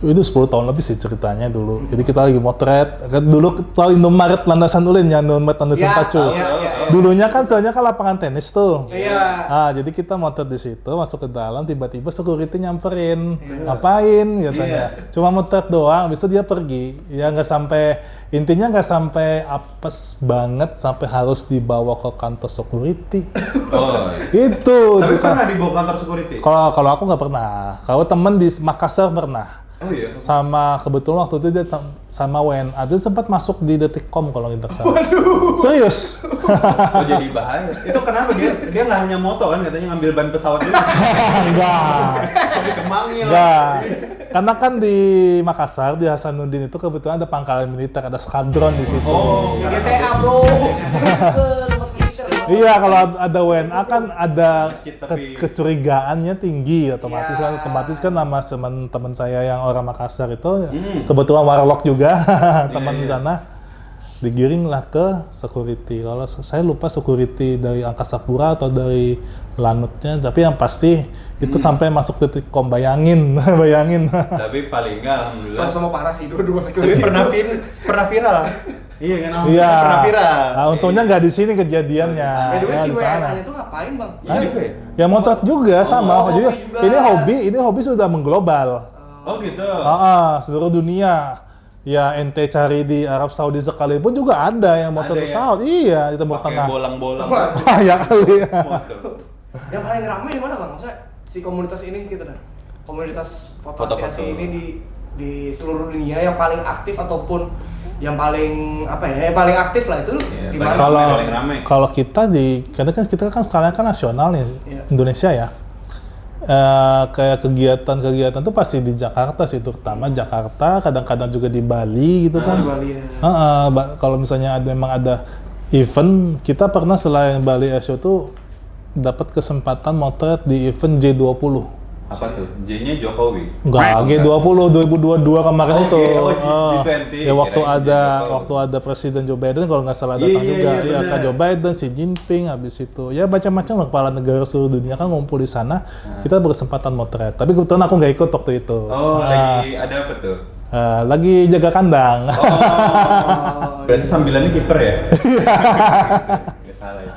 S3: itu 10 tahun lebih sih ceritanya dulu. Jadi kita lagi motret. Dulu tahu Indomaret Landasan Ulin ya, Indomaret Landasan
S2: Ya,
S3: Pacu.
S2: iya.
S3: Dulunya kan soalnya kan lapangan tenis tuh.
S2: Iya.
S3: Ah, jadi kita motret di situ, masuk ke dalam, tiba-tiba security nyamperin. Ngapain katanya. Cuma motret doang, habis itu dia pergi. Ya nggak sampai, intinya nggak sampai apes banget sampai harus dibawa ke kantor security.
S1: Oh.
S3: Itu.
S1: Tapi pernah dibawa kantor security?
S3: Kalau aku nggak pernah. Kalau temen di Makassar pernah.
S1: Oh iya.
S3: Sama kebetulan waktu itu dia sama WNA, dia sempat masuk di Detikcom kalau nggak salah. Serius?
S1: Oh jadi bahaya. Itu kenapa dia nggak hanya moto kan katanya ngambil ban pesawat juga.
S3: Enggak.
S1: Jadi kemangil.
S3: Enggak. Karena kan di Makassar di Hasanuddin itu kebetulan ada pangkalan militer, ada skadron di situ.
S1: Oh.
S2: GTA bro.
S3: Iya, kalau ada WNA kan ada
S1: Dikit, tapi-
S3: kecurigaannya tinggi, otomatis
S2: Ya.
S3: kan nama teman saya yang orang Makassar itu kebetulan warlock juga teman di sana, digiringlah ke security. Kalau saya lupa security dari Angkasa Pura atau dari Lanutnya, tapi yang pasti itu sampai masuk Detikcom, bayangin.
S1: Tapi paling nggak alhamdulillah.
S2: Sama-sama parah sih dua-dua
S1: Tapi
S2: security.
S1: pernah viral. Iya kan? alhamdulillah
S3: Iya.
S1: Pernah viral.
S3: Nah, untungnya nggak di sini kejadiannya,
S2: By the way
S3: ya
S2: si
S3: di sana.
S2: WNA itu ngapain bang?
S1: Iya juga ya?
S3: Ya motret juga sama.
S2: hobi
S3: Jadi
S2: juga.
S3: ini hobi sudah mengglobal.
S1: Oh gitu.
S3: Seluruh dunia. Ya ente cari di Arab Saudi sekalipun juga ada yang motret
S1: Ada ya?
S3: pesawat. Iya, di Timur
S1: Pakai
S3: Tengah.
S1: bolang-bolang.
S3: Ya kali.
S1: Moto.
S2: Yang paling ramai di mana bang? Maksudnya si komunitas ini gitu kan? Komunitas foto
S1: Foto-foto.
S2: aviasi ini di seluruh dunia yang paling aktif ataupun yang paling apa ya? Yang paling aktif lah itu
S1: Iya,
S2: di
S1: paling
S2: mana?
S3: Kalau
S1: paling ramai.
S3: kalau kita kita kan sekarang kan nasional nih,
S2: Iya.
S3: Indonesia ya. Kayak kegiatan tuh pasti di Jakarta sih, terutama Jakarta, kadang-kadang juga di Bali gitu kan.
S2: Di Bali ya.
S3: Kalau misalnya memang ada event, kita pernah selain Bali Air Show tuh dapat kesempatan motret di event J20.
S1: Apa tuh? J-nya Jokowi.
S3: Enggak, G20 2022 kemarin
S1: Oh,
S3: itu.
S1: G20.
S3: Ya waktu
S1: Kirain
S3: ada
S1: Jokowi.
S3: waktu ada Presiden Joe Biden kalau nggak salah
S1: Iya,
S3: datang
S1: iya,
S3: juga.
S1: iya,
S3: Iya,
S1: benar.
S3: kan Joe Biden, Xi Jinping, habis itu ya macam-macam lah kepala negara seluruh dunia kan ngumpul di sana. Kita berkesempatan motret. Tapi kebetulan aku nggak ikut waktu itu.
S1: Oh, lagi ada apa tuh?
S3: Lagi jaga kandang.
S1: Oh, berarti sambilannya kiper ya? Nggak salah ya.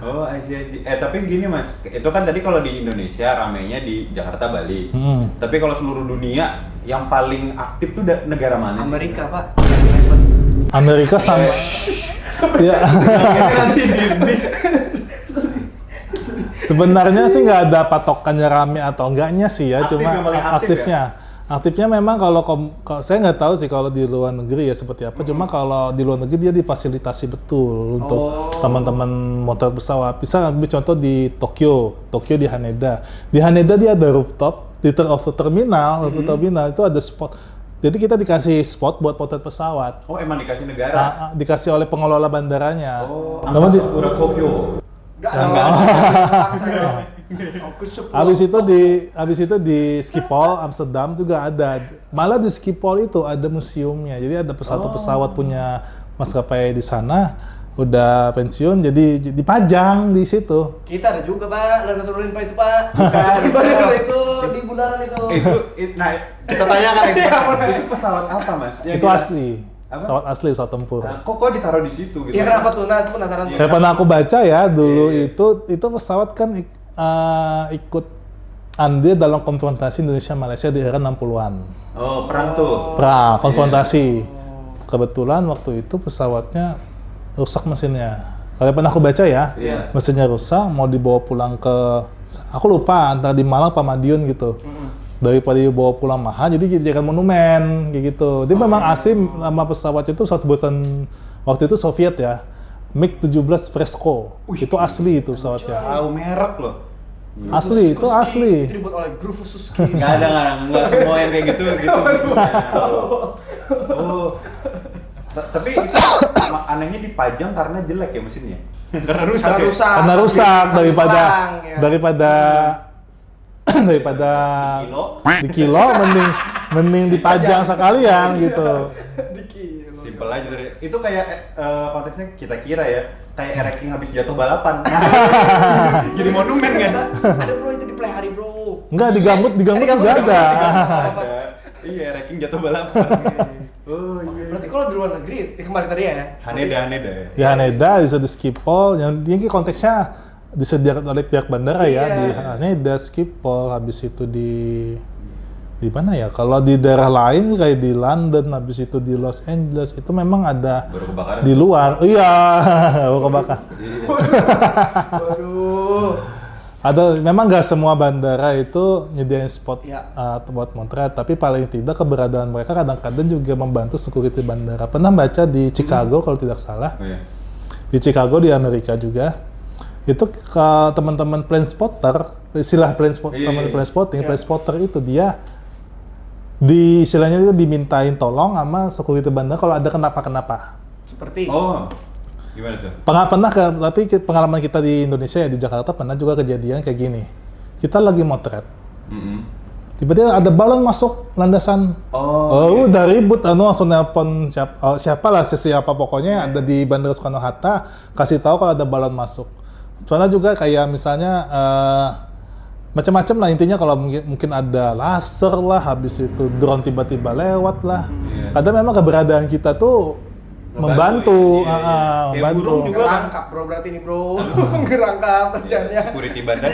S1: Oh, I see. Tapi gini mas, itu kan tadi kalau di Indonesia ramainya di Jakarta, Bali. Tapi kalau seluruh dunia yang paling aktif tuh negara mana sih?
S2: Amerika pak.
S3: Amerika sama. Ya.
S1: Ini nanti di
S3: Sebenarnya sih nggak ada patokannya rame atau enggaknya sih ya,
S1: Aktif
S3: cuma
S1: yang paling aktif
S3: aktifnya memang kalau saya nggak tahu sih kalau di luar negeri ya seperti apa, cuma kalau di luar negeri dia difasilitasi betul untuk teman-teman motor pesawat. Bisa ambil contoh di Tokyo di Haneda. Di Haneda dia ada rooftop, di terminal itu ada spot Jadi kita dikasih spot buat potret pesawat.
S1: Oh, emang dikasih negara?
S3: Dikasih oleh pengelola bandaranya.
S1: Oh,
S3: Namun
S1: Angkasa Pura Tokyo.
S2: Enggak.
S3: Habis itu di Schiphol Amsterdam juga ada. Malah di Schiphol itu ada museumnya. Jadi ada pesawat punya maskapai di sana udah pensiun jadi dipajang di situ.
S2: Kita ada juga, Pak. Landas Nurul Pak itu, Pak. Bukan itu di bundaran itu.
S1: Nah, kita tanyakan itu pesawat apa, Mas?
S3: Itu asli. Pesawat asli, pesawat tempur.
S1: Nah, kok ditaruh di situ gitu?
S2: Iya, kenapa tuh? Nah, itu penasaran tuh.
S3: Kayak pernah aku baca ya dulu itu pesawat kan ikut andil dalam konfrontasi Indonesia Malaysia di era 60-an.
S1: Oh, perang tuh.
S3: Perang, konfrontasi. Kebetulan waktu itu pesawatnya rusak mesinnya. Kalau pernah aku baca ya, mesinnya rusak, mau dibawa pulang ke, aku lupa antara di Malang apa Madiun gitu. Daripada dibawa pulang mahal, jadi dijadikan monumen kayak gitu. Dia memang asli nama pesawat itu pesawat buatan waktu itu Soviet ya, MiG-17 Fresco. Itu asli itu pesawatnya.
S1: Tahu merek loh.
S3: Asli, itu asli.
S2: Itu dibuat oleh Gruffuski.
S1: Nggak semua yang kayak gitu. Oh. Tapi itu anehnya dipajang karena jelek ya mesinnya. Karena rusak.
S3: Karena rusak daripada di kilo mending dipajang sekalian gitu.
S1: Simpel aja dari itu kayak konteksnya kita kira ya kayak ranking habis jatuh balapan. Jadi monumen kan?
S2: Ada bro itu di Play bro.
S3: Enggak, di Gambut juga ada.
S1: Iya, ranking jatuh balapan. Oh iya.
S2: Berarti kalau di luar negeri, kembali tadi ya?
S1: Haneda ya?
S3: Di Haneda, bisa di Schiphol, yang konteksnya disediakan oleh pihak bandara ya, di Haneda, Schiphol, habis itu di mana ya? Kalau di daerah lain kayak di London, habis itu di Los Angeles, itu memang ada di luar. Iya, baru kebakar.
S2: Waduh.
S3: Ada, memang nggak semua bandara itu nyediain spot buat motret, tapi paling tidak keberadaan mereka kadang-kadang juga membantu security bandara. Pernah baca di Chicago kalau tidak salah, di Chicago di Amerika juga, itu ke teman-teman plane spotter, istilah plane spotter itu dia istilahnya itu dimintain tolong sama security bandara kalau ada kenapa-kenapa.
S2: Seperti?
S1: Oh. Gimana tuh?
S3: Tapi pengalaman kita di Indonesia ya, di Jakarta pernah juga kejadian kayak gini. Kita lagi motret, tiba-tiba ada balon masuk landasan. Udah ribut, langsung nelpon siapa pokoknya ada di Bandara Soekarno-Hatta, kasih tahu kalau ada balon masuk. Soalnya juga kayak misalnya macam-macam lah intinya, kalau mungkin ada laser lah, habis itu drone tiba-tiba lewat lah. Kadang memang keberadaan kita tuh membantu.
S1: Burung juga
S2: ngerangkap bro, berarti ini bro. Ngerangkap kerjanya.
S1: Security bandara.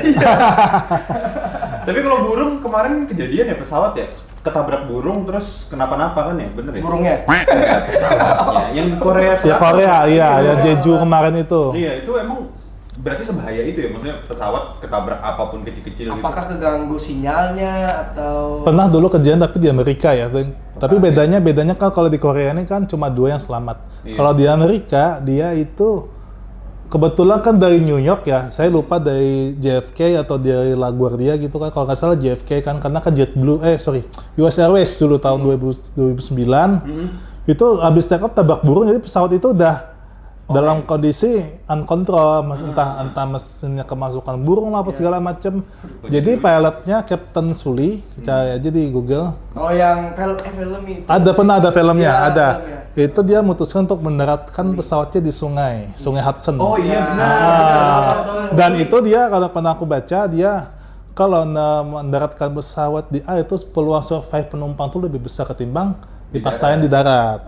S1: Tapi kalau burung kemarin kejadian ya, pesawat ya ketabrak burung terus kenapa-napa kan ya, bener ya?
S2: Burungnya?
S1: Enggak, pesawatnya. Yang di Korea Selatan.
S3: Ya Korea, yang Jeju kemarin itu.
S1: Iya, itu emang berarti sebahaya itu ya, maksudnya pesawat ketabrak apapun kecil-kecil gitu.
S2: Apakah keganggu sinyalnya atau?
S3: Pernah dulu kejadian tapi di Amerika ya. Tapi bedanya kan kalau di Korea ini kan cuma 2 yang selamat. Kalau di Amerika dia itu kebetulan kan dari New York ya. Saya lupa dari JFK atau dari LaGuardia gitu kan. Kalau nggak salah JFK kan, karena kan US Airways dulu tahun 2009. Itu habis take off tabrak burung, jadi pesawat itu udah dalam kondisi uncontrol, entah mesinnya kemasukan burung lah apa segala macem. Jadi pilotnya Captain Sully, cari aja di Google.
S2: Oh, yang film itu.
S3: Pernah ada filmnya, ada.
S2: Filmnya.
S3: Itu dia memutuskan untuk mendaratkan pesawatnya di Sungai Hudson.
S1: Oh iya benar.
S3: Dan itu dia, kalau pernah aku baca, dia kalau mendaratkan pesawat di air itu peluang survive penumpang tuh lebih besar ketimbang dipaksain di darat.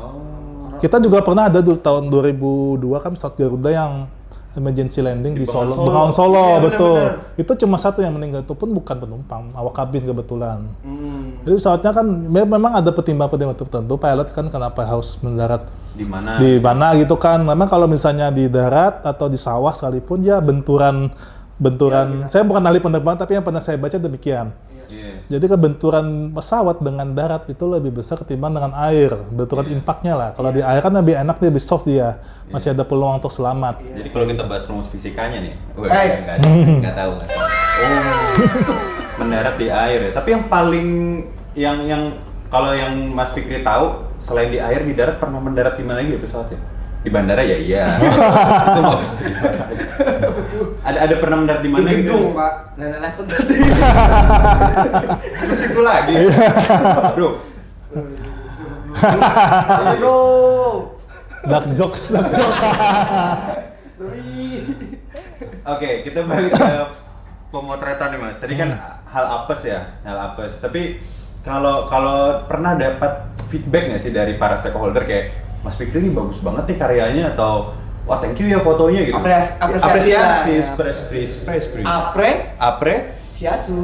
S3: Kita juga pernah ada dulu tahun 2002 kan pesawat Garuda yang emergency landing di Solo, Bengawan Solo, betul. Bener. Itu cuma satu yang meninggal, itu pun bukan penumpang, awak kabin kebetulan. Jadi pesawatnya kan memang ada pertimbangan tertentu, pilot kan kenapa harus mendarat di mana gitu kan. Memang kalau misalnya di darat atau di sawah sekalipun ya benturan. Saya bukan ahli penerbangan tapi yang pernah saya baca demikian. Jadi kebenturan pesawat dengan darat itu lebih besar ketimbang dengan air, benturan impactnya lah. Kalau di air kan lebih enak, dia lebih soft dia, masih ada peluang untuk selamat.
S1: Jadi kalau kita bahas rumus fisikanya nih, nggak tahu. Mendarat di air ya. Tapi yang paling yang Kalau yang Mas Fikri tahu, selain di air, di darat pernah mendarat di mana lagi ya pesawatnya? Di bandara ya iya. Itu bagus. Ada pernah mendarat di mana
S2: Di
S1: gitu?
S2: gedung, Pak. 9/11 tadi.
S1: Terus itu lagi. Bro.
S2: Halo, Bro.
S3: Dark jokes.
S1: Oke, kita balik ke pemotretan nih Mas. Tadi kan hal apes ya, hal apes. Tapi kalau pernah dapat feedback nggak sih dari para stakeholder kayak Mas Fikri ini bagus banget nih karyanya atau wah thank you ya fotonya gitu.
S2: Apresiasi lah, ya.
S1: Apre.
S2: Siasu.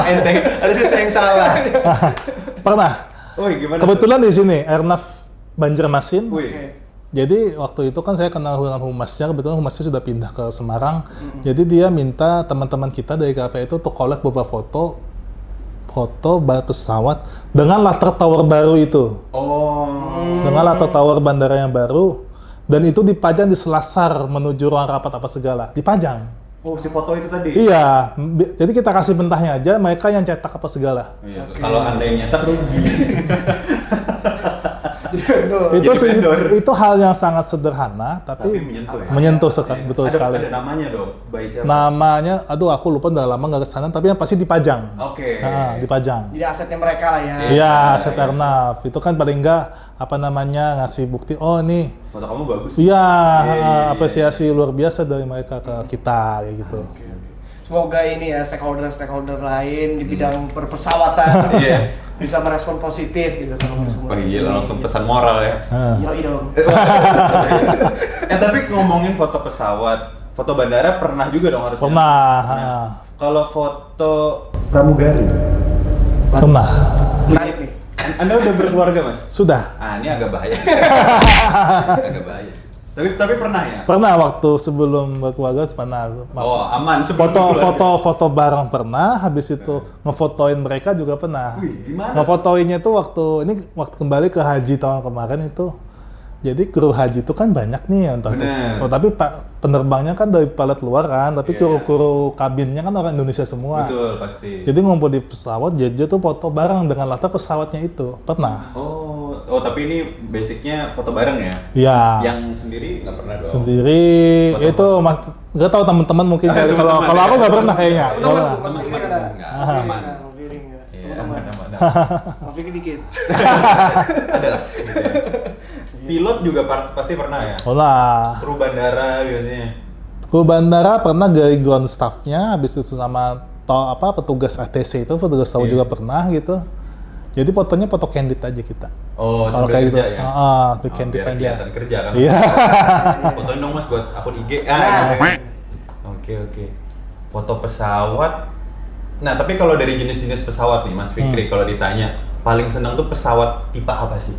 S1: Enteng. Ada sih yang salah.
S3: Pernah.
S1: Woi, gimana?
S3: Kebetulan di sini Airnav Banjarmasin.
S1: Wih.
S2: Oke.
S3: Jadi waktu itu kan saya kenal dengan humasnya, kebetulan humasnya sudah pindah ke Semarang. Jadi dia minta teman-teman kita dari KPI itu untuk collect beberapa foto pesawat dengan latar tower baru itu.
S1: Oh.
S3: Dengan latar tower bandara yang baru, dan itu dipajang di selasar menuju ruang rapat apa segala. Dipajang.
S1: Oh, si foto itu tadi.
S3: Iya, jadi kita kasih mentahnya aja, mereka yang cetak apa segala.
S1: Iya, kalau Anda yang nyetak rugi.
S2: Jadi vendor.
S3: Itu hal yang sangat sederhana, tapi
S1: menyentuh ya.
S3: menyentuh betul
S1: Ada
S3: sekali.
S1: namanya dong, by siapa?
S3: Namanya, aduh aku lupa, udah lama nggak kesana, tapi yang pasti dipajang.
S1: Oke.
S3: Nah, dipajang.
S2: Jadi asetnya mereka lah ya.
S3: Iya, aset Airnav. Itu kan paling nggak ngasih bukti, oh nih,
S1: Foto kamu bagus.
S3: iya,
S1: Iya.
S3: apresiasi luar biasa dari mereka ke kita, kayak gitu.
S2: Semoga ini ya stakeholder lain di bidang perpesawatan
S1: Iya.
S2: bisa merespon positif gitu sama semua.
S1: Wah gila, langsung pesan moral ya.
S2: Yoi dong.
S1: Tapi ngomongin foto pesawat, foto bandara pernah juga dong harusnya?
S3: Pernah.
S1: Kalau foto pramugari?
S3: Pernah.
S2: Menarik nih.
S1: Anda udah berkeluarga Mas?
S3: Sudah.
S1: Ah ini agak bahaya. Agak bahaya. Tapi pernah ya?
S3: Pernah waktu sebelum berkeluarga pernah.
S1: Oh aman sebelum
S3: Foto bareng pernah, habis itu ngefotoin mereka juga pernah.
S1: Wih, gimana?
S3: Ngefotoinnya tuh waktu kembali ke haji tahun kemarin itu. Jadi kru haji itu kan banyak nih, entah
S1: Bener.
S3: tuh. Tapi penerbangnya kan dari pilot luar kan, tapi
S1: Iya.
S3: kru kabinnya kan orang Indonesia semua.
S1: Betul pasti.
S3: Jadi ngumpul di pesawat, JJ tuh foto bareng dengan latar pesawatnya itu. Pernah.
S1: Oh tapi ini basicnya foto bareng ya?
S3: Iya.
S1: Yang sendiri nggak pernah dong?
S3: Sendiri
S1: Foto-
S3: itu mas nggak tahu teman-teman mungkin
S1: Ah,
S3: kali.
S1: teman-teman
S3: Kalau aku
S1: ya.
S3: nggak pernah kayaknya.
S2: Teman-teman,
S3: Kalau-
S2: Mas Fikri
S1: Teman-teman,
S2: ada.
S1: enggak.
S2: Mas Fikri
S1: Aman.
S2: ada, Mas Fikri enggak.
S1: Iya,
S2: Teman-teman.
S1: aman.
S2: Mas Fikri dikit.
S1: Ada lah. Gitu ya. Pilot juga pasti pernah ya?
S3: Oh lah.
S1: Kru bandara biasanya.
S3: Kru bandara pernah dari ground staff-nya, habis itu sama petugas ATC itu, petugas tahu
S1: Iya.
S3: juga pernah gitu. Jadi fotonya foto candid aja kita.
S1: Oh,
S3: Kalau
S1: sambil
S3: kayak gitu,
S1: kerja ya?
S3: di candid
S1: biar
S3: aja.
S1: kelihatan kerja kan?
S3: Iya.
S1: Fotoin dong Mas buat akun IG.
S2: Nah.
S1: Oke. Foto pesawat. Nah, tapi kalau dari jenis-jenis pesawat nih Mas Fikri, kalau ditanya paling senang tuh pesawat tipe apa sih?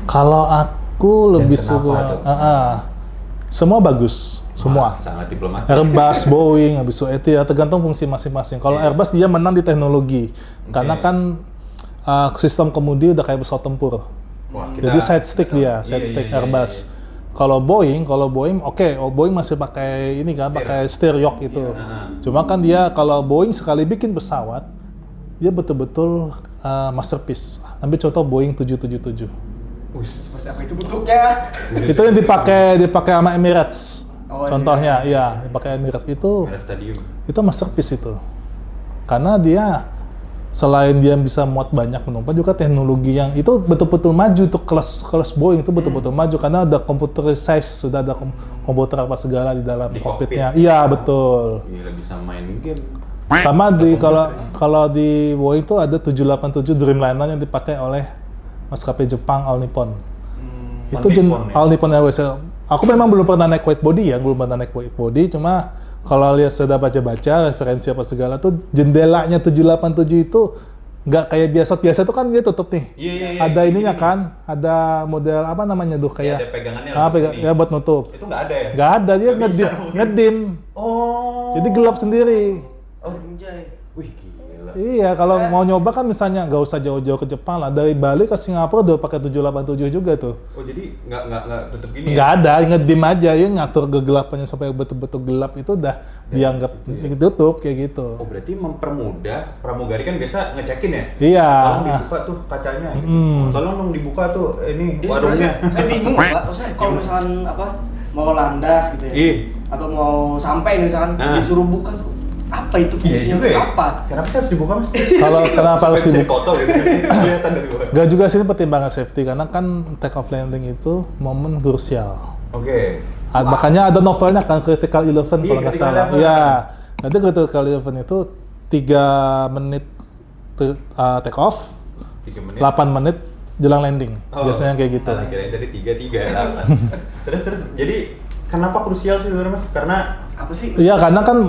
S3: Kalau aku lebih
S1: kenapa
S3: suka,
S1: tuh?
S3: semua bagus, semua.
S1: Sangat diplomatis.
S3: Airbus, Boeing, habis itu Etihad, tergantung fungsi masing-masing. Kalau
S1: Iya.
S3: Airbus dia menang di teknologi, karena
S1: Oke.
S3: kan sistem kemudi udah kayak pesawat tempur.
S1: Wah,
S3: Jadi side stick dia, side
S1: Iya,
S3: stick
S1: iya,
S3: Airbus. Kalau Boeing, Boeing masih pakai ini kan, pakai steer yoke itu.
S1: Iya.
S3: Cuma kan dia kalau Boeing sekali bikin pesawat, dia betul-betul masterpiece. Ambil contoh Boeing 777.
S2: Seperti apa itu bentuknya?
S3: Itu yang dipakai sama Emirates.
S2: Oh,
S3: Contohnya, iya, dipakai Emirates itu.
S1: Ada stadium.
S3: Itu masterpiece itu. Karena dia selain dia bisa muat banyak penumpang, juga teknologi yang itu betul-betul maju untuk kelas Boeing itu betul-betul maju karena ada computerized, sudah ada komputer apa segala di dalam
S1: Di
S3: kokpitnya.
S1: kokpit.
S3: Iya, betul.
S1: Gila bisa main game.
S3: Sama di kalau di Boeing itu ada 787 Dreamliner yang dipakai oleh maskapai Jepang All Nippon. Itu
S1: Nippon, ya?
S3: All Nippon Airways. Aku memang belum pernah naik white body ya, cuma kalau lihat sudah baca-baca referensi apa segala tuh jendelanya 787 itu nggak kayak biasa tuh kan dia tutup nih.
S1: Iya.
S3: Ada ininya kan, ada model apa namanya tuh kayak
S1: ada pegangannya lah, ini.
S3: ya buat nutup.
S1: Itu nggak ada ya?
S3: Nggak ada, dia
S1: Nggak bisa.
S3: ngedim.
S1: Oh.
S3: Jadi gelap sendiri.
S2: Oh, anjay.
S1: Wih gila.
S3: Iya, kalau mau nyoba kan misalnya nggak usah jauh-jauh ke Jepang lah. Dari Bali ke Singapura udah pakai 787 juga tuh.
S1: Oh jadi nggak tutup gini
S3: Nggak
S1: ya?
S3: ada, ngedim aja ya ngatur kegelapannya sampai betul-betul gelap itu udah dianggap ditutup kayak gitu.
S1: Oh berarti mempermudah pramugari kan biasa ngecekin ya?
S3: Iya.
S1: Tolong dibuka tuh kacanya. Gitu. Oh, tolong dong dibuka tuh ini
S2: Jadi
S1: warungnya.
S2: sebenarnya saya bingung Pak, maksudnya kalau misalkan apa mau landas gitu ya,
S1: Iya.
S2: atau mau sampai nih misalkan
S1: Nah.
S2: disuruh buka apa itu
S1: Iya
S2: fungsinya
S1: juga ya.
S2: apa?
S1: Kenapa sih harus dibuka mas?
S3: Kalau kenapa harus
S1: Supaya bisa
S3: dibuka?
S1: dipoto gitu. Kelihatan dari luar.
S3: Nggak juga sih ini pertimbangan safety karena kan take off landing itu momen krusial.
S1: Oke.
S3: Makanya ada novelnya kan Critical Eleven
S1: Iya,
S3: kalau nggak
S1: Critical
S3: salah.
S1: Eleven.
S3: Iya. Nanti Critical Eleven itu 3 menit take off,
S1: 3 menit.
S3: 8 menit jelang landing.
S1: Oh,
S3: Biasanya kayak gitu.
S1: Salah kirain tadi 3, 8. terus jadi kenapa krusial sih sebenarnya mas? Karena
S2: Apa sih?
S3: Iya, karena kan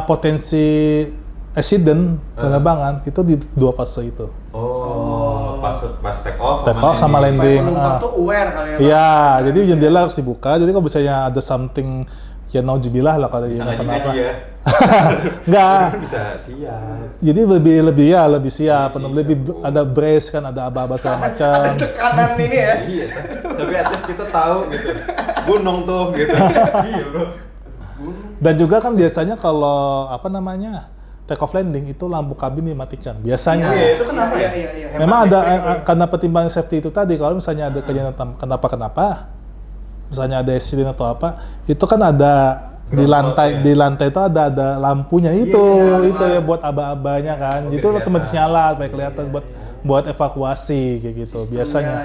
S3: potensi accident penerbangan itu di 2 fase itu.
S1: pas take off
S3: Take off sama
S2: Supaya
S3: landing.
S2: penumpang tuh aware kali ya Pak.
S3: Iya, jadi jendela harus dibuka. Jadi kalau misalnya ada something ya naujubillah lah kalau
S1: bisa
S3: ini
S1: ngaji
S3: kenapa.
S1: ya.
S3: Enggak.
S1: Bisa siap.
S3: Jadi lebih siap, lebih ada brace kan, ada aba-aba segala macam.
S2: Ada tekanan ini ya.
S1: Iya, tapi at least kita tahu gitu. Gunung tuh gitu. Iya bro.
S3: Dan juga kan biasanya kalau apa namanya take off landing itu lampu kabin dimatikan biasanya.
S1: Iya, itu kenapa ya?
S2: Iya.
S3: Memang
S1: Hemat
S3: ada
S1: listrik,
S3: karena pertimbangan safety itu tadi kalau misalnya ada kejadian kenapa, misalnya ada accident atau apa, itu kan ada di lantai itu ada lampunya itu ya buat aba-abanya kan. Itu
S1: kelihatan.
S3: otomatis nyala supaya kelihatan buat evakuasi kayak gitu biasanya.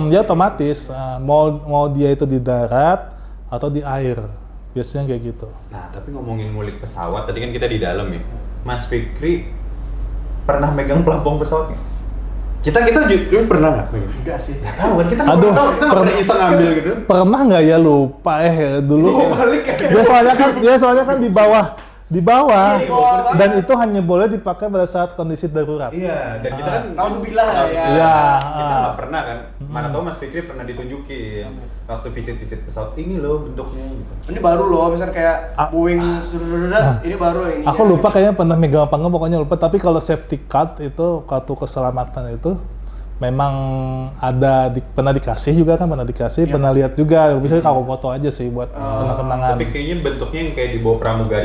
S3: Ya otomatis mau dia itu di darat atau di air. Biasanya kayak gitu.
S1: Nah, tapi ngomongin ngulik pesawat, tadi kan kita di dalam ya. Mas Fikri pernah megang pelampung pesawat nggak? Kita juga pernah nggak megang?
S2: Enggak sih.
S1: Tahu kan kita nggak
S3: Aduh,
S1: pernah tahu, kita nggak pernah iseng ngambil gitu.
S3: Pernah nggak ya lupa dulu.
S2: Balik ya.
S3: Dia soalnya kan di bawah
S1: Iya, di bawah kursi.
S3: dan itu hanya boleh dipakai pada saat kondisi darurat.
S1: Iya, dan kita kan
S2: Naudzubillah ya.
S3: Iya.
S1: Kita nggak pernah kan. Mana tahu Mas Fikri pernah ditunjukin waktu visit pesawat ini loh bentuknya. Gitu.
S2: Ini baru loh, misalnya kayak Boeing ini baru ini.
S3: Aku lupa kayaknya pernah megang apa enggak, pokoknya lupa. Tapi kalau safety card itu, kartu keselamatan itu memang pernah dikasih, pernah lihat juga. Bisa kalau foto aja sih buat kenang-kenangan.
S1: Tapi kayaknya bentuknya yang kayak di bawah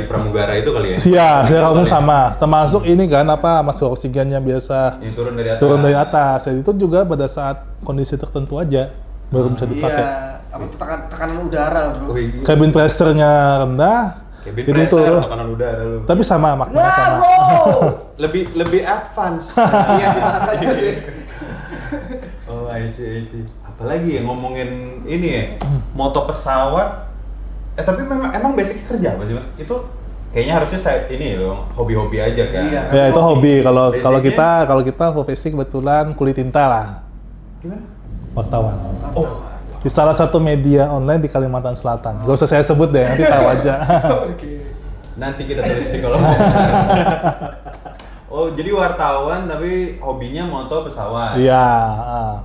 S1: pramugara itu kali ya.
S3: Iya, secara umum sama. Termasuk ini kan masuk oksigennya biasa
S1: Yang turun dari atas.
S3: Dan itu juga pada saat kondisi tertentu aja baru bisa dipakai.
S2: Iya, apa tuh tekanan udara, Bro.
S1: Wih, gila.
S3: Cabin pressure-nya rendah,
S1: Cabin
S3: ini
S1: pressure,
S3: turun.
S1: tekanan udara lu.
S3: Tapi sama maknanya
S2: Nah,
S3: sama.
S2: bro.
S1: Lebih advance.
S2: Iya sih bahasanya sih.
S1: Oh, I see. Apalagi ya ngomongin ini ya, moto pesawat. Tapi emang basicnya kerja apa sih mas? Itu kayaknya harusnya ini loh, hobi-hobi aja kan.
S2: Iya.
S3: Ya itu hobi. Kalau
S1: Basicnya-
S3: kita profesi kebetulan kulit tinta lah,
S1: Gimana?
S3: wartawan.
S1: Oh,
S3: Di salah satu media online di Kalimantan Selatan. Gak usah saya sebut deh, nanti tahu aja.
S2: Oke.
S1: nanti kita tulis di kolom. Oh, jadi wartawan tapi hobinya moto pesawat.
S3: Iya.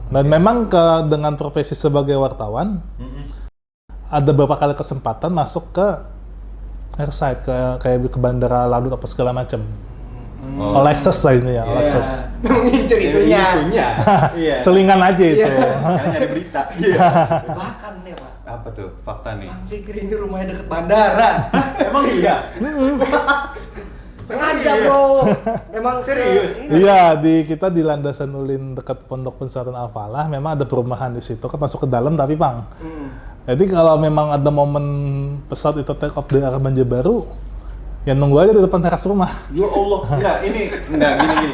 S3: Dan memang dengan profesi sebagai wartawan, ada beberapa kali kesempatan masuk ke airside, kayak ke bandara lalu apa segala macam.
S1: Oh.
S3: All access lah ini ya, all access.
S2: Mengincar itunya.
S1: Iya.
S3: Selingan aja itu.
S1: Kayaknya ada berita. Iya.
S2: Bahkan nih, Pak.
S1: Apa tuh? Fakta nih.
S2: Bang Fikri ini rumahnya deket bandara.
S1: Emang iya?
S2: Sengaja,
S1: Iya.
S2: Bro. Memang
S1: Serius?
S3: Iya, kita di Landasan Ulin dekat Pondok Pesantren Al-Falah, memang ada perumahan di situ, kan masuk ke dalam tapi Bang. Jadi kalau memang ada momen pesawat itu take off dari arah Banjarbaru, ya nunggu aja di depan teras rumah.
S1: Ya Allah, gini.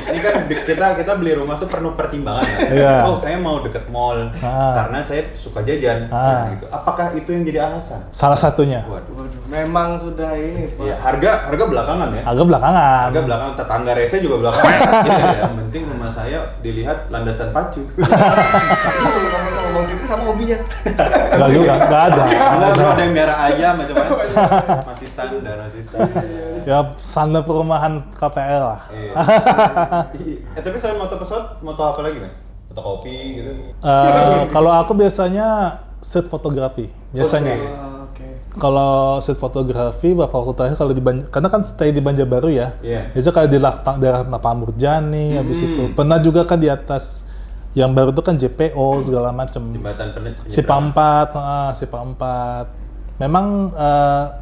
S1: Ini kan kita beli rumah tuh penuh pertimbangan kan.
S3: Iya.
S1: Oh, saya mau deket mall karena saya suka jajan. Nah, gitu. Apakah itu yang jadi alasan?
S3: Salah satunya.
S1: Waduh.
S2: memang sudah ini, Pak.
S1: Ya, harga belakangan ya.
S3: Agak belakangan.
S1: Harga belakangan, tetangga rese juga belakangan. Gitu ya. Yang penting rumah saya dilihat landasan pacu.
S2: Kamu sama Bang Fikri sama hobinya.
S3: Enggak juga, enggak ada.
S1: Enggak, bro, ada yang merah ayam macam-macam. Masih standar.
S3: Ya standar perumahan KPL lah.
S1: Iya. Tapi selain moto pesawat, moto apa lagi mas? Moto kopi gitu?
S3: Kalau aku biasanya street photography, biasanya.
S2: Oke.
S3: kalau set fotografi beberapa waktu terakhir kalau karena kan stay di Banjarbaru ya.
S1: Iya.
S3: Biasanya kayak di daerah Murjani, habis itu pernah juga kan di atas yang baru itu kan JPO segala macem.
S1: Jembatan
S3: Simpang 4.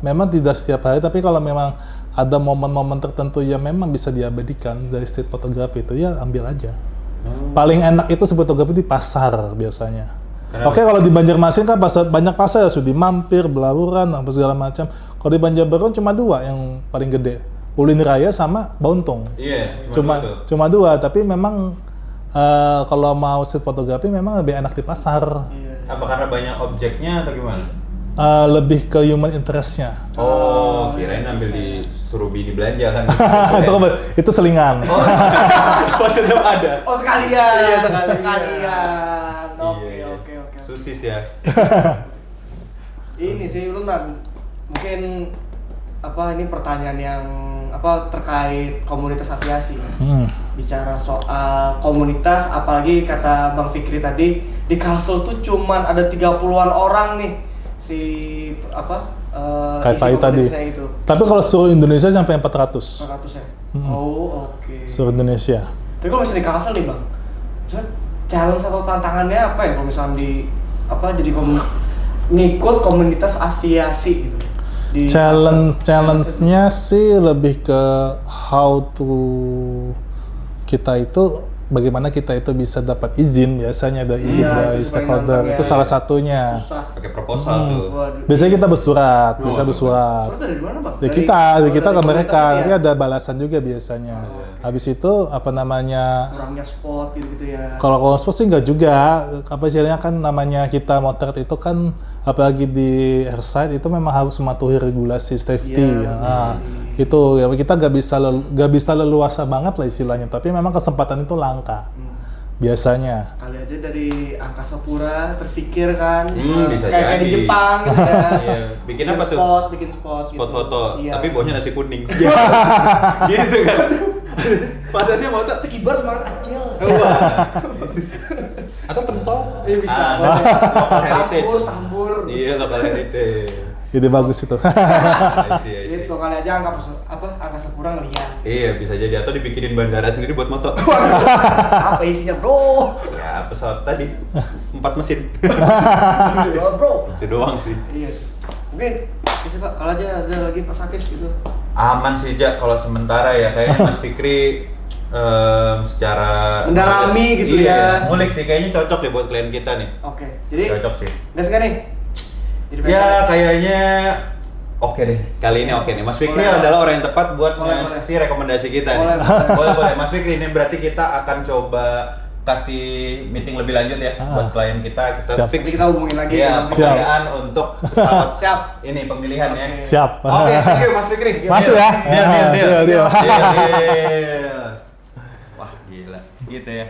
S3: Memang tidak setiap hari, tapi kalau memang ada momen-momen tertentu yang memang bisa diabadikan dari street fotografi itu ya ambil aja. Paling enak itu fotografi di pasar biasanya.
S1: Kenapa?
S3: Oke, kalau di Banjarmasin kan banyak pasar ya, Sudi Mampir, Belauran, apa segala macam. Kalau di Banjarbaru cuma 2 yang paling gede, Ulin Raya sama Bauntung.
S1: Iya,
S3: Cuma 2, tapi memang kalau mau street fotografi memang lebih enak di pasar.
S1: Apa karena banyak objeknya atau gimana?
S3: Lebih ke human interest-nya.
S1: Oh, kirain ambil disuruh bini belanja kan?
S3: Itu selingan.
S1: Oh, tetap ada.
S2: Oh, sekalian.
S1: Iya, sekalian.
S2: Oke.
S1: Susis ya.
S2: Ini sih lu mungkin ini pertanyaan yang terkait komunitas aviasi. Bicara soal komunitas, apalagi kata Bang Fikri tadi di Kalsel tuh cuman ada 30-an orang nih
S3: kayak
S2: isi
S3: tadi.
S2: itu.
S3: Tapi kalau seluruh Indonesia sampai 400.
S2: 400 ya? Oh, oke.
S3: Seluruh Indonesia.
S2: Tapi kalau misalnya di Kalsel nih Bang, challenge atau tantangannya apa ya kalau misalnya jadi ngikut komunitas aviasi gitu?
S3: Challenge-nya sih lebih ke how to bagaimana kita itu bisa dapat izin, biasanya ada izin dari stakeholder, itu salah satunya.
S1: Pakai proposal tuh.
S3: Biasanya kita bersurat,
S2: Surat dari mana Bang?
S3: Dari kita ke mereka, nanti ada balasan juga biasanya. Habis itu
S2: kurangnya spot gitu ya.
S3: Kalau spot sih enggak juga, istilahnya kan namanya kita motret itu kan apalagi di airside itu memang harus mematuhi regulasi safety. Itu ya kita nggak bisa leluasa banget lah istilahnya, tapi memang kesempatan itu langka biasanya.
S2: Kali aja dari Angkasa Pura terfikir kan,
S1: bisa
S2: kayak di
S1: jadi.
S2: Jepang gitu kan.
S1: Iya. Bikin apa tuh?
S2: Bikin spot
S1: Spot
S2: gitu.
S1: foto,
S2: Iya.
S1: tapi bawahnya nasi kuning. Gitu kan. Pasasnya mau tuh
S2: Kibar semangat acil.
S1: atau pentol.
S2: Iya bisa.
S1: Local heritage.
S2: Tambur.
S1: Iya, local heritage.
S3: Ide bagus itu.
S1: I see.
S2: Itu kali aja Angkasa Pura ngeliat.
S1: Iya, bisa jadi atau dibikinin bandara sendiri buat moto.
S2: Apa isinya bro?
S1: Ya, pesawat tadi 4 mesin.
S2: Bro.
S1: Itu doang sih.
S2: Iya. Mungkin bisa Pak, kalau aja ada lagi Pak Sakif gitu.
S1: Aman sih, Jak, kalau sementara ya. Kayaknya Mas Fikri secara
S2: mendalami gitu
S1: iya,
S2: ya.
S1: Ngulik sih, kayaknya cocok deh buat klien kita nih.
S2: Oke. Jadi
S1: Cocok sih.
S2: gas nggak nih? Jadi
S1: Ya, kayaknya oke deh. Kali ini oke nih. Mas Fikri
S2: Boleh,
S1: adalah orang yang tepat buat
S2: Boleh,
S1: ngasih rekomendasi kita nih.
S2: Boleh.
S1: Boleh. Mas Fikri, ini berarti kita akan coba kasih meeting lebih lanjut ya buat klien kita. Kita
S3: Siap.
S1: fix.
S2: Nanti kita hubungin lagi
S1: Ya,
S2: ya.
S1: pengadaan untuk pesawat.
S2: Siap.
S1: Ini pemilihan ya.
S2: Oke.
S3: Siap.
S1: Oke, thank you Mas Fikri.
S3: Masuk ya.
S1: Deal.
S3: Deal.
S1: Deal. Wah, gila. Gitu ya.